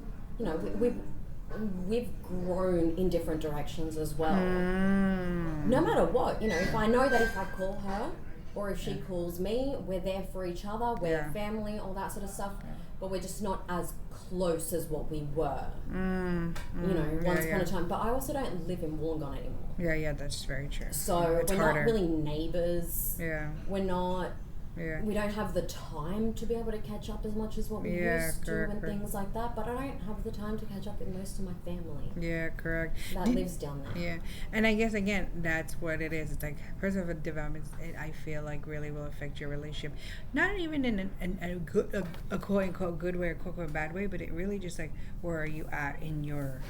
we've grown in different directions as well. No matter what, if I know that if I call her or if she calls me, we're there for each other, we're family, all that sort of stuff. But we're just not as close as what we were, once upon a time. But I also don't live in Wollongong anymore. Yeah, that's very true. So we're harder. not really neighbours. Yeah. We're not. Yeah. We don't have the time to be able to catch up as much as what we used to and things like that. But I don't have the time to catch up with most of my family. Yeah, correct. That lives down there. Yeah, and I guess again that's what it is. It's like personal development. I feel like really will affect your relationship, not even in a quote unquote good way or quote unquote bad way, but it really just like where are you at in your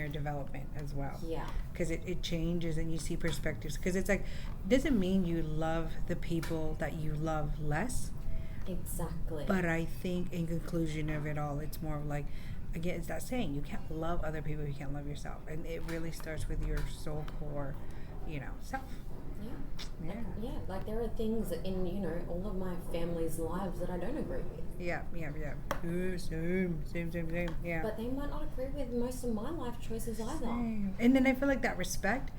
development as well. Yeah. Because it changes and you see perspectives. Because it's like, doesn't mean you love the people that you love less. Exactly. But I think in conclusion of it all, it's more of like, again, it's that saying, you can't love other people if you can't love yourself. And it really starts with your soul core, self. Yeah. Like there are things in, all of my family's lives that I don't agree with. Yeah. Same. Yeah. But they might not agree with most of my life choices either. Same. And then I feel like that respect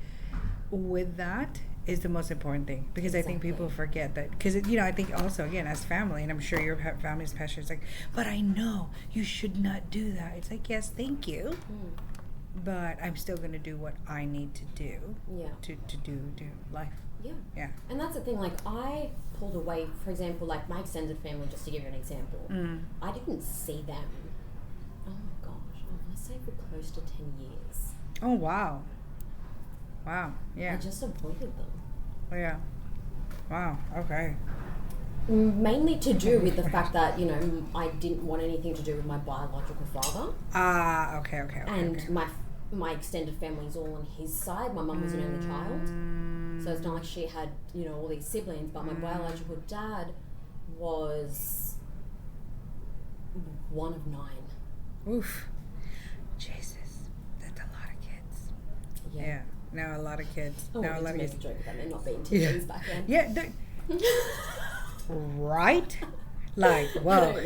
with that, is the most important thing, because I think people forget that, because I think also, again, as family, and I'm sure your family's passion is like, but I know you should not do that. It's like, yes, thank you, but I'm still going to do what I need to do to do life. Yeah. And that's the thing, like, I pulled away, for example, like my extended family, just to give you an example, I didn't see them, oh my gosh, I want to say for close to 10 years. Oh, wow. Yeah. I just avoided them. Oh, yeah. Wow. Okay. Mainly to do with the fact that, I didn't want anything to do with my biological father. Okay. And my extended family is all on his side. My mum was an only child. So it's not like she had, all these siblings, but my biological dad was one of 9. Oof. Jesus. That's a lot of kids. Yeah. Now a lot of kids. Oh, now a lot of kids. Make a joke about them not being teenagers back then. Yeah. Right? Like, whoa.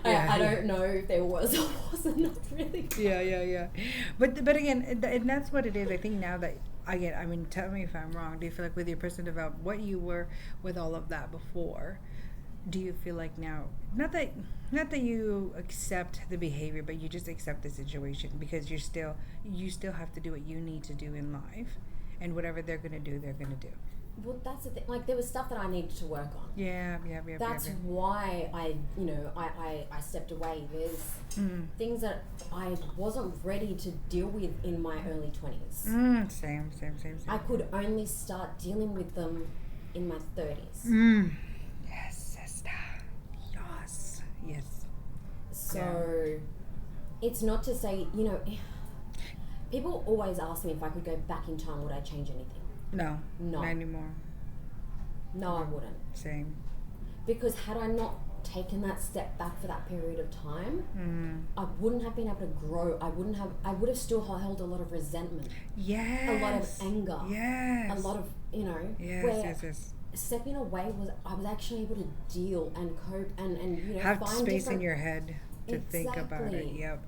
I don't know if there was or wasn't, not really. Yeah. But again, and that's what it is. I think now that, again, I mean, tell me if I'm wrong. Do you feel like with your personal development, what you were with all of that before, do you feel like now, not that you accept the behavior, but you just accept the situation, because you still have to do what you need to do in life, and whatever they're going to do, they're going to do. Well, that's the thing. Like, there was stuff that I needed to work on. Yeah. That's why I stepped away. There's things that I wasn't ready to deal with in my early 20s. Same. I could only start dealing with them in my 30s. Yes, sister. Yes. So, it's not to say, people always ask me if I could go back in time, would I change anything? No. Not anymore. No, I wouldn't. Same. Because had I not taken that step back for that period of time, I wouldn't have been able to grow. I would have still held a lot of resentment. Yes. A lot of anger. Yes. A lot of, Yes. Stepping away I was actually able to deal and cope and have find space in your head to think about it. Yep.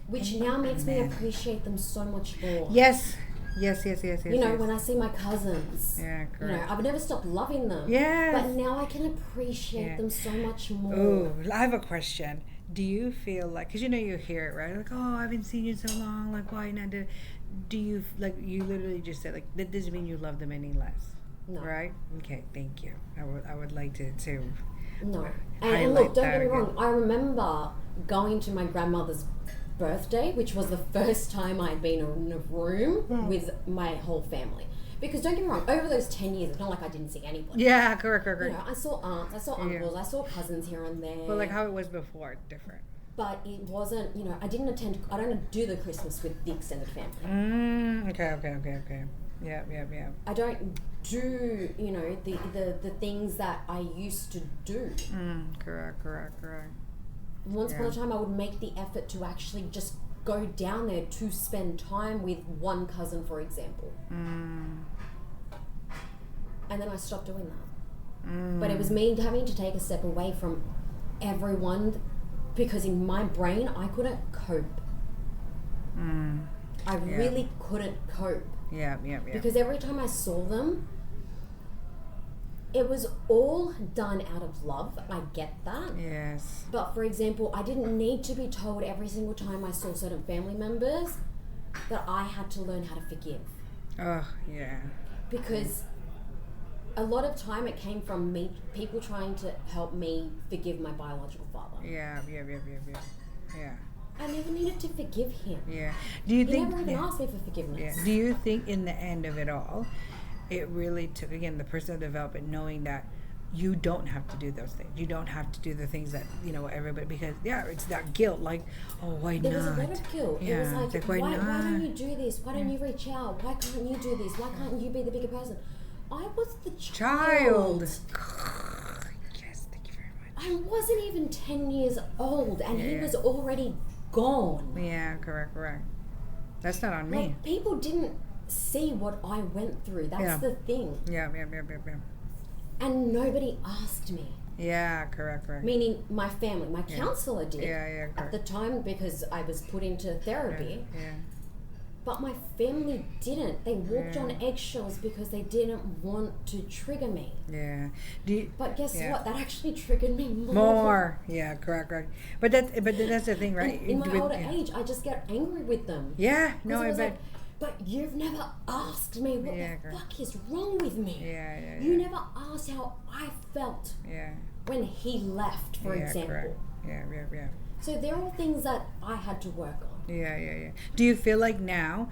Which now makes me appreciate them so much more. Yes. When I see my cousins, correct. I've never stopped loving them. Yes. But now I can appreciate them so much more. Oh, I have a question. Do you feel like, because you hear it, right? Like, oh, I haven't seen you so long. Like, why not? Do you, like, you literally just said, like, that doesn't mean you love them any less. No. Right? Okay, thank you. I would like to No. And look, don't get me wrong. I remember going to my grandmother's birthday, which was the first time I'd been in a room with my whole family. Because don't get me wrong, over those 10 years, it's not like I didn't see anybody. Yeah, correct. I saw aunts, I saw uncles, I saw cousins here and there. But like how it was before, different. But it wasn't, I don't do the Christmas with the extended family. Okay. Yeah. I don't do, the things that I used to do. Correct. Once upon a time, I would make the effort to actually just go down there to spend time with one cousin, for example. And then I stopped doing that. But it was me having to take a step away from everyone, because in my brain, I couldn't cope. I really couldn't cope. Yeah. Because every time I saw them, it was all done out of love. I get that. Yes. But for example, I didn't need to be told every single time I saw certain family members that I had to learn how to forgive. Oh, yeah. Because a lot of time it came from people trying to help me forgive my biological father. Yeah. I never needed to forgive him. Yeah. Do you think he never even asked me for forgiveness. Yeah. Do you think in the end of it all, it really took, again, the personal development, knowing that you don't have to do those things. You don't have to do the things that, everybody, because, it's that guilt, like, oh, why not? There was a lot of guilt. Yeah. It was like, why don't you do this? Why don't you reach out? Why can't you do this? Why can't you be the bigger person? I was the child. Yes, thank you very much. I wasn't even 10 years old, and he was already gone. Yeah, correct. That's not on me. Like, people didn't see what I went through. That's the thing. Yeah. And nobody asked me. Yeah, correct. Meaning my family, my counselor did. Yeah, correct. At the time, because I was put into therapy. Yeah. But my family didn't. They walked on eggshells because they didn't want to trigger me. Yeah. But guess what? That actually triggered me more. More. Yeah, correct. But that's the thing, right? In my older age, I just get angry with them. Yeah. No, I bet. Like, but you've never asked me what the fuck is wrong with me. Yeah. You never asked how I felt. Yeah. When he left, for example. Correct. Yeah. So they're all things that I had to work on. Yeah. Do you feel like now,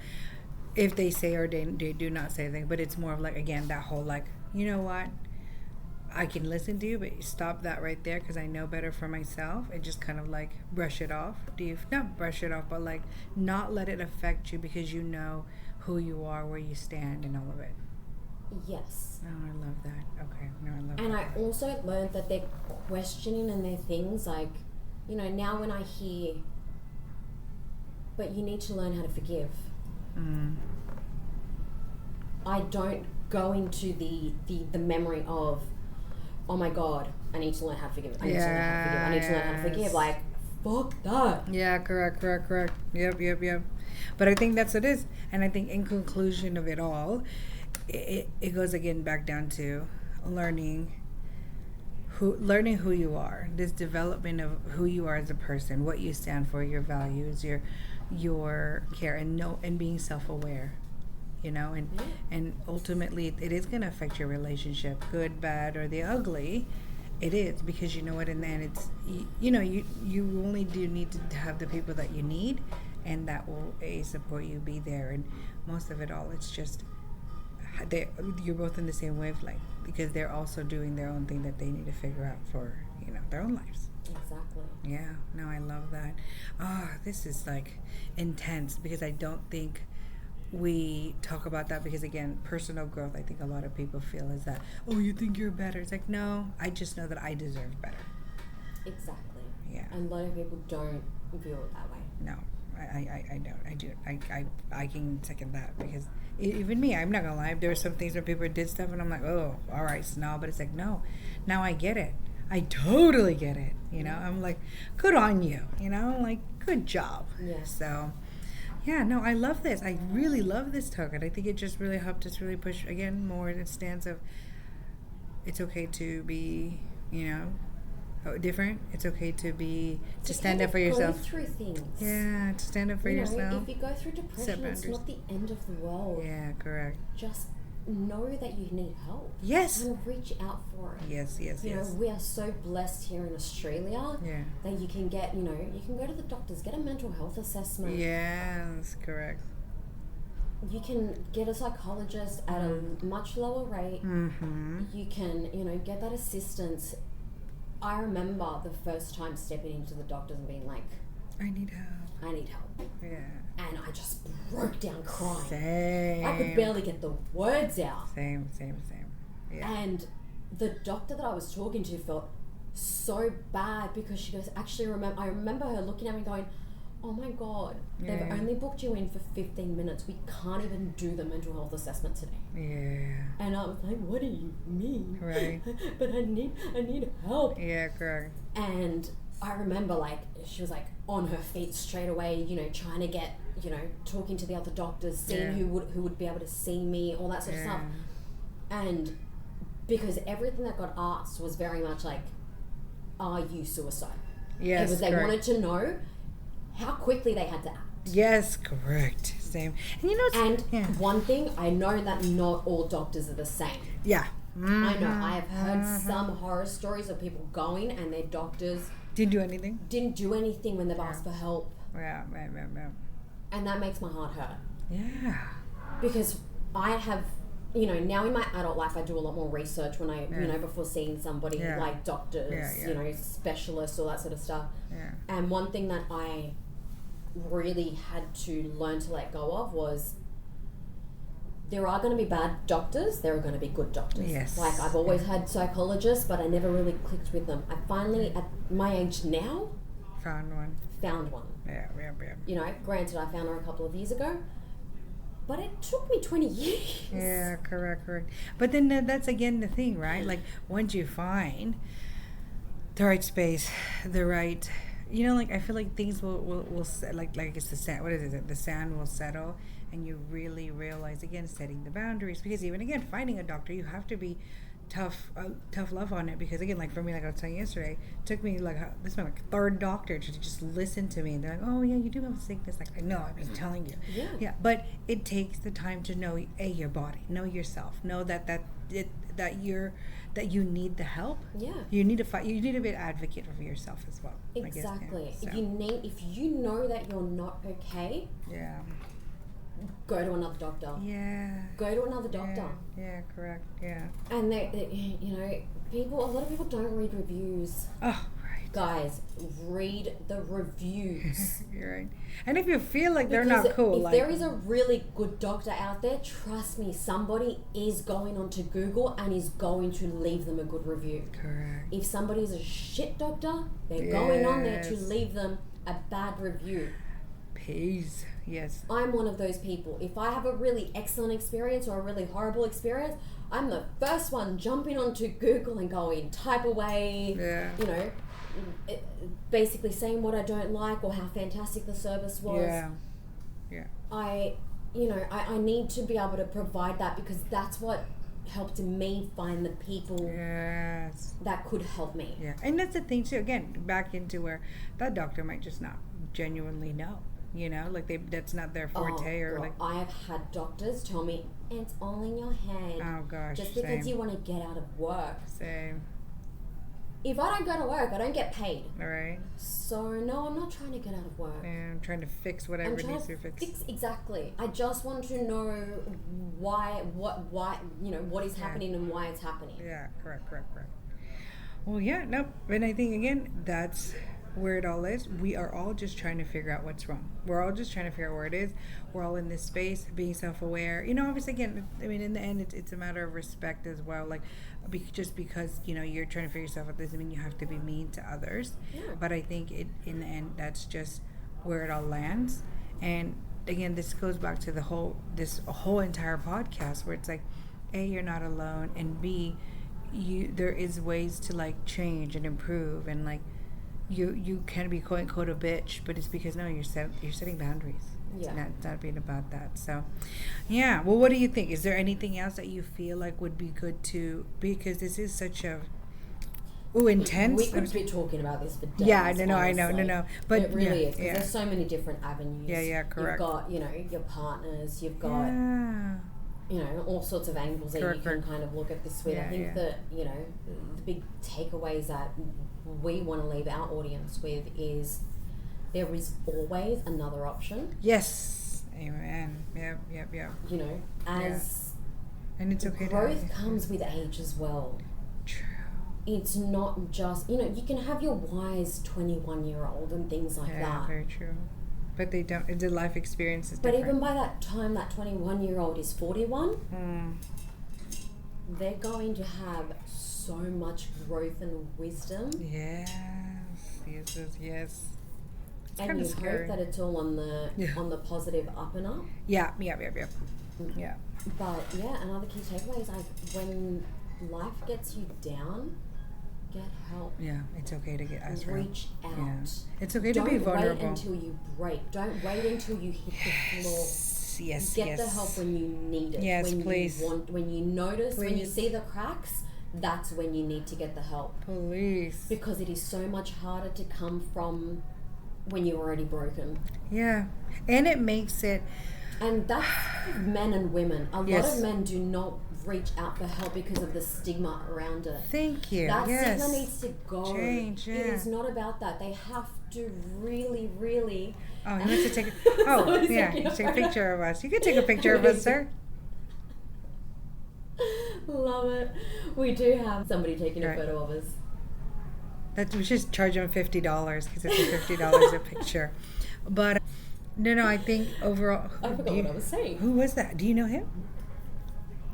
if they say or they do not say anything, but it's more of like, again, that whole like, you know what, I can listen to you, but stop that right there because I know better for myself, and just kind of like brush it off? Do you not brush it off, but like not let it affect you because you know who you are, where you stand, and all of it? Yes. Oh, I love that. Okay. No, I love that. And I also learned that they're questioning and they're things like, you know, now when I hear, but you need to learn how to forgive. I don't go into the memory of, oh my God, I need to learn how to forgive. I need to learn how to forgive. I need to learn how to forgive. Like, fuck that. Yeah, correct. Yep. But I think that's what it is. And I think in conclusion of it all, it goes again back down to learning who you are, this development of who you are as a person, what you stand for, your values, your care, and being self-aware, you know, and ultimately it is going to affect your relationship, good, bad, or the ugly. It is, because you know what, in the end, it's you only do need to have the people that you need, and that will support you, be there, and most of it all, it's just you're both in the same wavelength, because they're also doing their own thing that they need to figure out for their own lives. Exactly. Yeah. No, I love that. This is like intense, because I don't think we talk about that, because again, personal growth, I think a lot of people feel is that, oh, you think you're better. It's like, no, I just know that I deserve better. Exactly. Yeah. And a lot of people don't view it that way. No, I don't. I do. I can second that, because even me, I'm not gonna lie, there were some things where people did stuff and I'm like, oh, all right, snob, but it's like, no, now I get it. I totally get it. I'm like, good on you. Like, good job. Yeah. So, yeah, no, I love this. I really love this talk, and I think it just really helped us really push again more in the stance of it's okay to be, different. It's okay to stand up for yourself. Go through things. Yeah, to stand up for yourself. If you go through depression, it's not the end of the world. Yeah, correct. Just know that you need help. Yes. And reach out for it. Yes. We are so blessed here in Australia that you can get, you can go to the doctors, get a mental health assessment. Yes, correct. You can get a psychologist at a much lower rate. Mm-hmm. You can, get that assistance. I remember the first time stepping into the doctors and being like, I need help. Yeah. And I just broke down crying. Same. I could barely get the words out. Same. Yeah. And the doctor that I was talking to felt so bad, because she goes, actually, I remember her looking at me going, oh my God, they've only booked you in for 15 minutes. We can't even do the mental health assessment today. Yeah. And I was like, what do you mean? Right. But I need help. Yeah, correct. And I remember, like, she was like on her feet straight away, trying to get, talking to the other doctors, seeing who would be able to see me, all that sort of stuff. And because everything that got asked was very much like, are you suicidal? Yes, it was, they wanted to know how quickly they had to act. Yes, correct. Same. And one thing, I know that not all doctors are the same. Yeah. Mm-hmm. I know. I have heard some horror stories of people going and their doctors didn't do anything when they've asked for help. Yeah. And that makes my heart hurt. Yeah. Because I have, now in my adult life, I do a lot more research when I, before seeing somebody like doctors, specialists, all that sort of stuff. Yeah. And one thing that I really had to learn to let go of was, there are going to be bad doctors, there are going to be good doctors. Yes. Like, I've always had psychologists, but I never really clicked with them. I finally, at my age now, found one. Yeah. Granted, I found her a couple of years ago, but it took me 20 years. Yeah, correct. But then that's again the thing, right? Like, once you find the right space, the right, you know, like I feel like things will like it's the sand. What is it? The sand will settle, and you really realize again setting the boundaries. Because even again finding a doctor, you have to be tough love on it. Because again, like for me, like I was telling you yesterday, it took me like this is my like third doctor to just listen to me. And they're like, oh yeah, you do have a sickness. Like I know, I've been telling you. Yeah. But it takes the time to know your body, know yourself, know that you need the help. Yeah. You need to fight. You need to be an advocate for yourself as well. Exactly. I guess, yeah. So. If you know that you're not okay. Yeah. Go to another doctor. Yeah. Go to another doctor. Yeah. Correct. Yeah. And they you know, a lot of people don't read reviews. Oh, right. Guys, read the reviews. You're right. And if you feel like they're not cool, if there is a really good doctor out there, trust me, somebody is going onto Google and is going to leave them a good review. Correct. If somebody is a shit doctor, they're going on there to leave them a bad review. Peace. Yes. I'm one of those people. If I have a really excellent experience or a really horrible experience, I'm the first one jumping onto Google and going type away. Yeah. You know, basically saying what I don't like or how fantastic the service was. Yeah. I need to be able to provide that because that's what helped me find the people that could help me. Yeah. And that's the thing too, again, back into where that doctor might just not genuinely know. You know, like that's not their forte or like. I have had doctors tell me it's all in your head. Oh gosh. Just because you want to get out of work. Same. If I don't go to work, I don't get paid. All right. So no, I'm not trying to get out of work. Yeah, I'm trying to fix whatever needs to be fixed. Exactly. I just want to know why, what is happening and why it's happening. Yeah, correct. Well, yeah, nope. And I think again, that's where it all is. We are all just trying to figure out what's wrong. We're all just trying to figure out where it is. We're all in this space, being self-aware. You know, obviously, again, I mean, in the end, it's a matter of respect as well. Like, just because, you know, you're trying to figure yourself out doesn't mean you have to be mean to others. Yeah. But I think in the end, that's just where it all lands. And again, this goes back to this whole entire podcast where it's like, A, you're not alone, and B, there is ways to like change and improve, and like you can be quote unquote a bitch, but it's because you're setting boundaries. Yeah. It's not being about that. So yeah. Well, what do you think? Is there anything else that you feel like would be good to, because this is such a intense. We could be talking about this for days. Yeah, I know. But it really is, because there's so many different avenues. Yeah, correct. You've got, your partners, you've got all sorts of angles that you can kind of look at this with. I think that, the big takeaways that we want to leave our audience with is there is always another option. Yes. Amen. Yep. And it's okay. Growth comes with age as well. True. It's not just, you can have your wise 21-year-old and things like that. Yeah, very true. But they don't, the life experience is different. But even by that time that 21-year-old is 41, they're going to have so much growth and wisdom. Yes. And you hope that it's all on the positive up and up. Yeah. But another key takeaway is like when life gets you down, get help. Yeah, it's okay to ask for help. Reach out. Yeah. It's okay to be vulnerable. Don't wait until you break. Don't wait until you hit the floor. Yes. Get the help when you need it. Yes, please. When you notice, when you see the cracks, that's when you need to get the help. Please. Because it is so much harder to come from when you're already broken. Yeah. And it makes it... And that's men and women. A lot of men do not reach out for help because of the stigma around it. Thank you. That stigma needs to go. Change, yeah. It is not about that. They have to really, really... Oh, he wants to take take a picture of us. You can take a picture of us, sir. Love it. We do have somebody taking a photo of us. We should charge them $50 because it's $50 a picture. But no, I think overall. I forgot what I was saying. Who was that? Do you know him?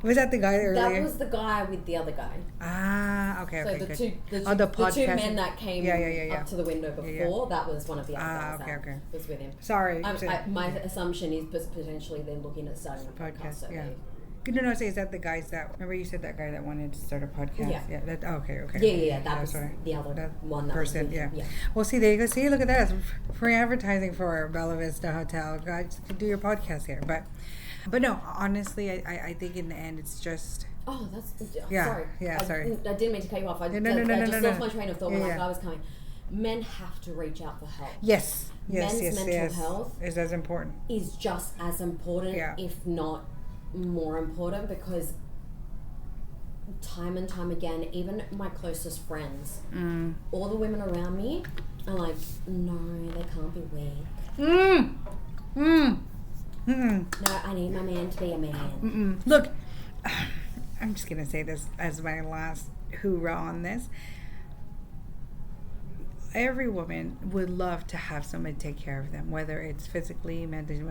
Was that the guy earlier? That was the guy with the other guy. Ah, okay. So the two men that came up to the window before, that was one of the other guys that was with him. Sorry. My assumption is potentially they're looking at starting a podcast. So No, is that the guys that, remember you said that guy that wanted to start a podcast? Yeah. Okay. That was the other one. That person, was yeah. yeah. Well, see, there you go. See, look at that. It's free advertising for Bella Vista Hotel. Guys, you can do your podcast here. But no, honestly, I think in the end, it's just... Oh, that's... Yeah, sorry. sorry. I didn't mean to cut you off. I just lost my train of thought when I was coming. Men have to reach out for help. Yes. Men's mental health is as important. Is just as important, if not more important, because time and time again, even my closest friends, all the women around me are like, no, they can't be weak. No, I need my man to be a man. Look, I'm just going to say this as my last hoorah on this. Every woman would love to have somebody take care of them, whether it's physically, mentally,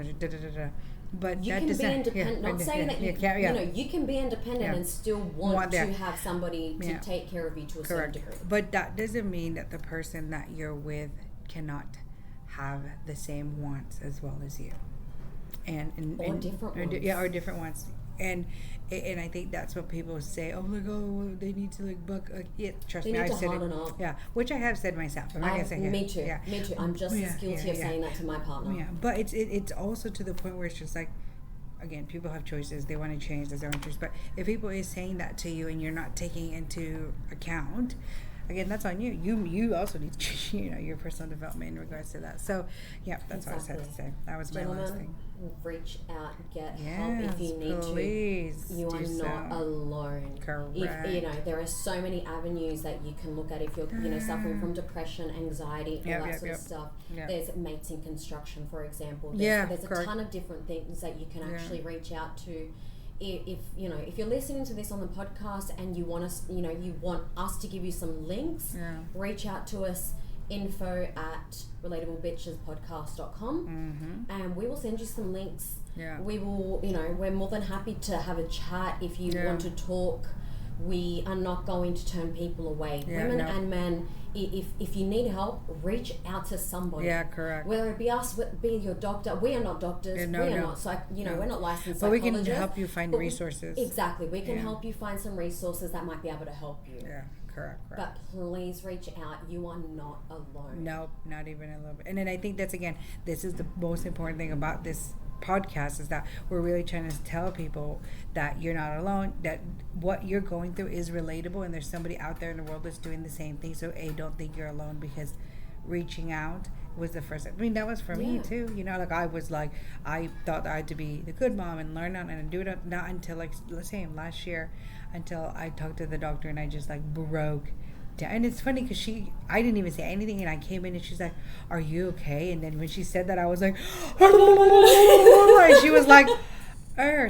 but you that can be doesn't, independent. Not saying that you know, you can be independent and still want to have somebody to take care of you to a certain degree. But that doesn't mean that the person that you're with cannot have the same wants as well as you, or different ones. Or different ones. And I think that's what people say. Oh, like, they need to buck. Trust me, I've said it. Yeah, which I have said myself. I'm not gonna say me too. Yeah. Me too. I'm just as guilty of saying that to my partner. Yeah, but it's also to the point where it's just like, again, people have choices. They want to change. That's their own choice. But if people is saying that to you and you're not taking into account, again, that's on you. You also need to change, your personal development in regards to that. So, yeah, that's what I had to say. That was my last thing. Reach out, get help if you need please to. You are not alone. Correct. There are so many avenues that you can look at if you're, suffering from depression, anxiety, all that sort of stuff. Yep. There's mates in construction, for example. There's a ton of different things that you can actually reach out to. If you're listening to this on the podcast and you want us to give you some links, reach out to us, info@relatablebitchespodcast.com, and we will send you some links. We will, we're more than happy to have a chat if you want to talk. We are not going to turn people away, women and men. If you need help, reach out to somebody. Yeah, correct. Whether it be us, be your doctor. We are not doctors. We are not we're not licensed psychologists. But we can help you find resources. Exactly. We can help you find some resources that might be able to help you. Yeah, correct. But please reach out. You are not alone. Nope, not even a little bit. And then I think this is the most important thing about this podcast, is that we're really trying to tell people that you're not alone, that what you're going through is relatable, and there's somebody out there in the world that's doing the same thing. So don't think you're alone, because reaching out was the first. I mean, that was for me too. I was like, I thought I had to be the good mom and learn on and do it, not until let's say last year, until I talked to the doctor and I just broke down. And it's funny because I didn't even say anything, and I came in and she's like, "Are you okay?" And then when she said that, I was like, and she was like,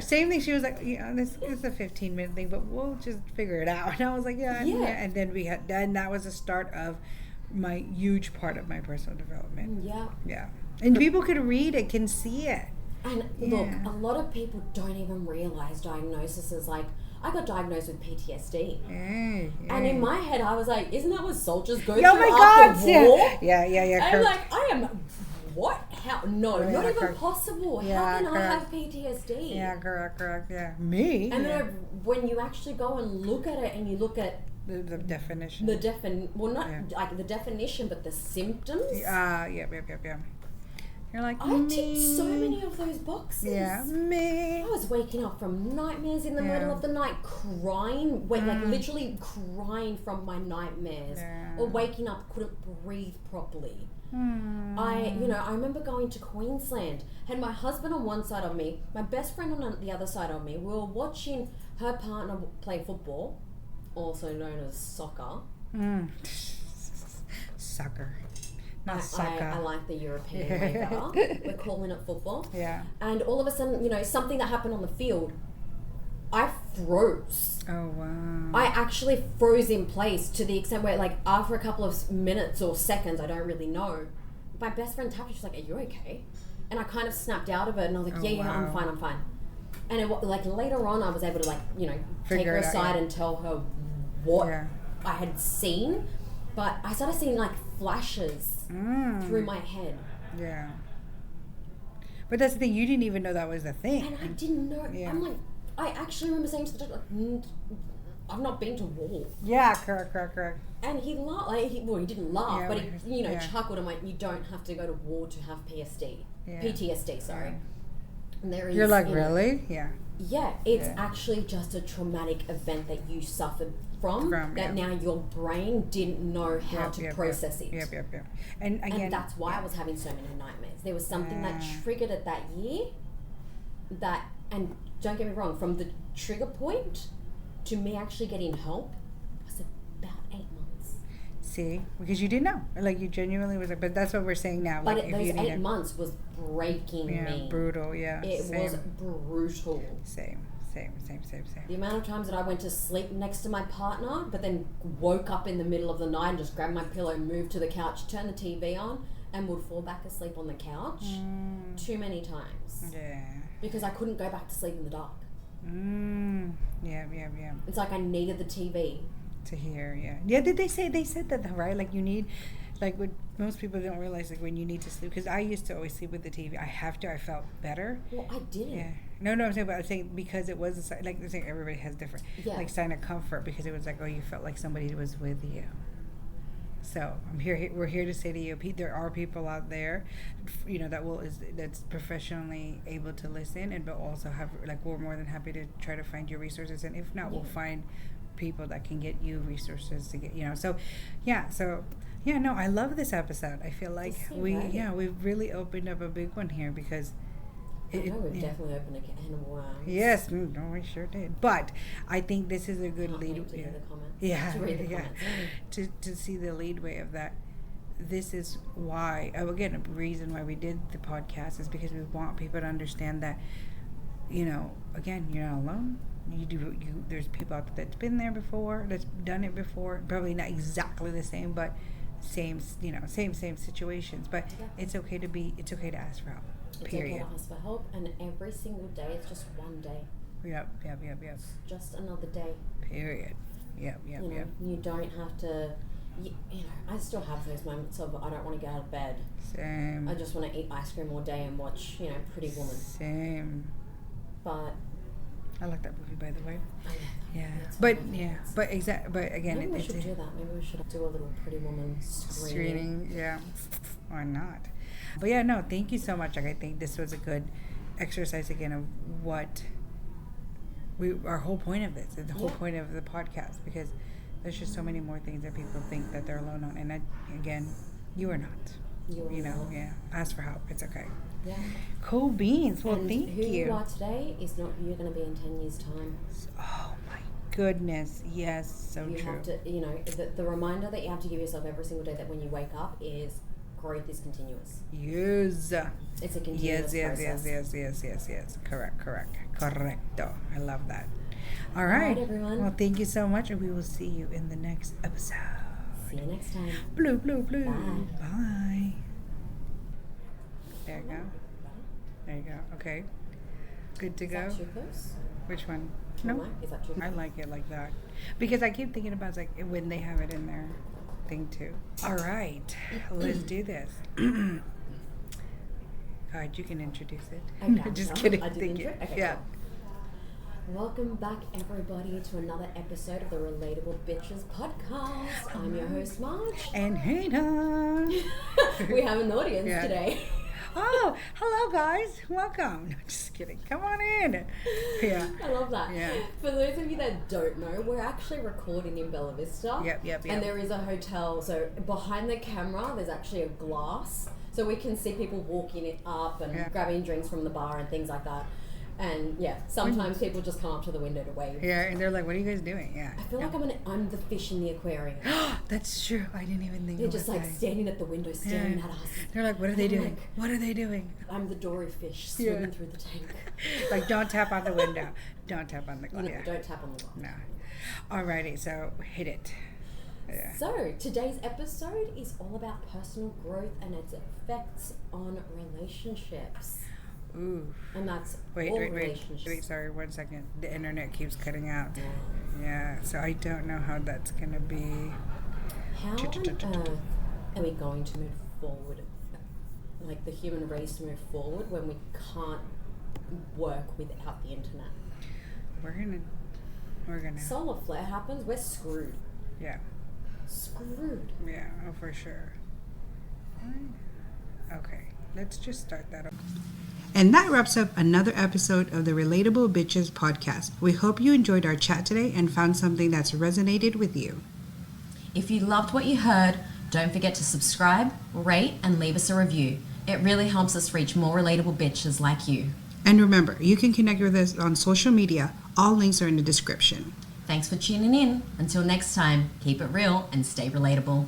same thing. She was like, this is a 15-minute thing, but we'll just figure it out. And I was like, yeah. And then that was the start of my huge part of my personal development. Yeah. And people could read it, can see it. And look, a lot of people don't even realize diagnosis is like, I got diagnosed with PTSD. And in my head, I was like, isn't that what soldiers go through after war? Yeah. I'm like, I am... What? How? No, not even possible. How can I have PTSD? Yeah, correct. Yeah, me. And then when you actually go and look at it, and you look at the definition, like the definition, but the symptoms. Yeah. You're like, I ticked so many of those boxes. Yeah, me. I was waking up from nightmares in the middle of the night, crying, literally crying from my nightmares, or waking up couldn't breathe properly. I remember going to Queensland, had my husband on one side of me, my best friend on the other side of me. We were watching her partner play football, also known as soccer. Soccer. I like the European way better. We're calling it football. Yeah. And all of a sudden, something that happened on the field, I froze. Oh, wow. I actually froze in place to the extent where, after a couple of minutes or seconds, I don't really know, my best friend tapped me. She's like, "Are you okay?" And I kind of snapped out of it, and I was like, "Yeah, I'm fine." And it, later on, I was able to take her aside and tell her what I had seen. But I started seeing flashes through my head. Yeah. But that's the thing, you didn't even know that was a thing. And I didn't know. Yeah. I'm like, I actually remember saying to the doctor, I've not been to war. Yeah, correct. And he laughed. Like, he didn't laugh, Yeah, but he, chuckled and went, "You don't have to go to war to have PTSD, sorry." And there is. You're like, really? Yeah. Yeah, it's actually just a traumatic event that you suffered from that now your brain didn't know how to process it. Yep. And again, and that's why I was having so many nightmares. There was something that triggered it that year. And don't get me wrong, from the trigger point to me actually getting help was about 8 months. See, because you didn't know, like you genuinely was, but that's what we're saying now. But like, those 8 months was breaking me. Brutal. Yeah, it was brutal. Same. The amount of times that I went to sleep next to my partner, but then woke up in the middle of the night and just grabbed my pillow, moved to the couch, turned the TV on, and would fall back asleep on the couch. Too many times. Yeah. Because I couldn't go back to sleep in the dark. Yeah. It's like I needed the TV. To hear, yeah. Did they said that, right? Like you need, like what most people don't realize, like when you need to sleep. Because I used to always sleep with the TV. I felt better. Well, I didn't. Yeah. No, I'm saying because it was like they're saying everybody has different like sign of comfort, because it was like, oh, you felt like somebody was with you. So we're here to say to you, there are people out there, that's professionally able to listen, and but also have, like, we're more than happy to try to find you resources, and if not, we'll find people that can get you resources to get, no, I love this episode. I feel like we've really opened up a big one here, because we've definitely opened a can of worms. Yes, we sure did. But I think this is a good lead. To read the comments. To see the leadway of that. This is why. Again, a reason why we did the podcast is because we want people to understand that, again, you're not alone. There's people out there that's been there before, that's done it before. Probably not exactly the same, but same situations. But it's okay to ask for help. Period. It's okay to ask for help, and every single day it's just one day. Yep. Just another day. Period. Yep. You don't have to. I still have those moments of I don't want to get out of bed. Same. I just want to eat ice cream all day and watch, Pretty Woman. Same. But I like that movie, by the way. Yeah. But again, maybe we should do that. Maybe we should do a little Pretty Woman screening. Yeah. Or not. But yeah, no, thank you so much. Like, I think this was a good exercise again of what our whole point of this, the whole point of the podcast, because there's just so many more things that people think that they're alone on, and again, you are not. Ask for help. It's okay. Yeah. Cool beans. Well, and thank who you. you are today is not who you're going to be in 10 years' time. Oh my goodness. Yes, so you true. Have to, the reminder that you have to give yourself every single day that when you wake up is growth is continuous. Yes. It's a continuous process. Yes. Correcto. I love that. All right, everyone. Well, thank you so much, and we will see you in the next episode. See you next time. Blue. Bye. There you go. Okay. Good to go. Is that too close? Which one? No. Is that too close? I like it like that. Because I keep thinking about like when they have it in their thing too. All right. Let's do this. God, you can introduce it. Okay. Just kidding. I did Thank you. Okay, yeah. Cool. Welcome back, everybody, to another episode of the Relatable Bitches Podcast. I'm your host, Marge. And Hayden. We have an audience today. Oh, hello guys. Welcome. No, just kidding. Come on in. Yeah. I love that. Yeah. For those of you that don't know, we're actually recording in Bella Vista. Yep. And there is a hotel. So behind the camera, there's actually a glass. So we can see people walking it up and grabbing drinks from the bar and things like that. And sometimes people just come up to the window to wave. Yeah, and they're like, "What are you guys doing?" Yeah. I feel like I'm the fish in the aquarium. That's true. I didn't even think. They're just like standing at the window, staring at us. They're like, "What are they doing? What are they doing?" I'm the dory fish swimming through the tank. Like, don't tap on the window. Don't tap on the glass. No, don't tap on the glass. No. Alrighty, so hit it. Yeah. So today's episode is all about personal growth and its effects on relationships. Ooh. And that's Wait, sorry, 1 second. The internet keeps cutting out. Yeah, so I don't know how that's going to be. How on earth are we going to move forward, like the human race to move forward, when we can't work without the internet? we're gonna. Solar flare happens, we're screwed. Yeah. Screwed. Yeah. Oh, for sure. Okay, let's just start that off. And that wraps up another episode of the Relatable Bitches Podcast. We hope you enjoyed our chat today and found something that's resonated with you. If you loved what you heard, don't forget to subscribe, rate, and leave us a review. It really helps us reach more relatable bitches like you. And remember, you can connect with us on social media. All links are in the description. Thanks for tuning in. Until next time, keep it real and stay relatable.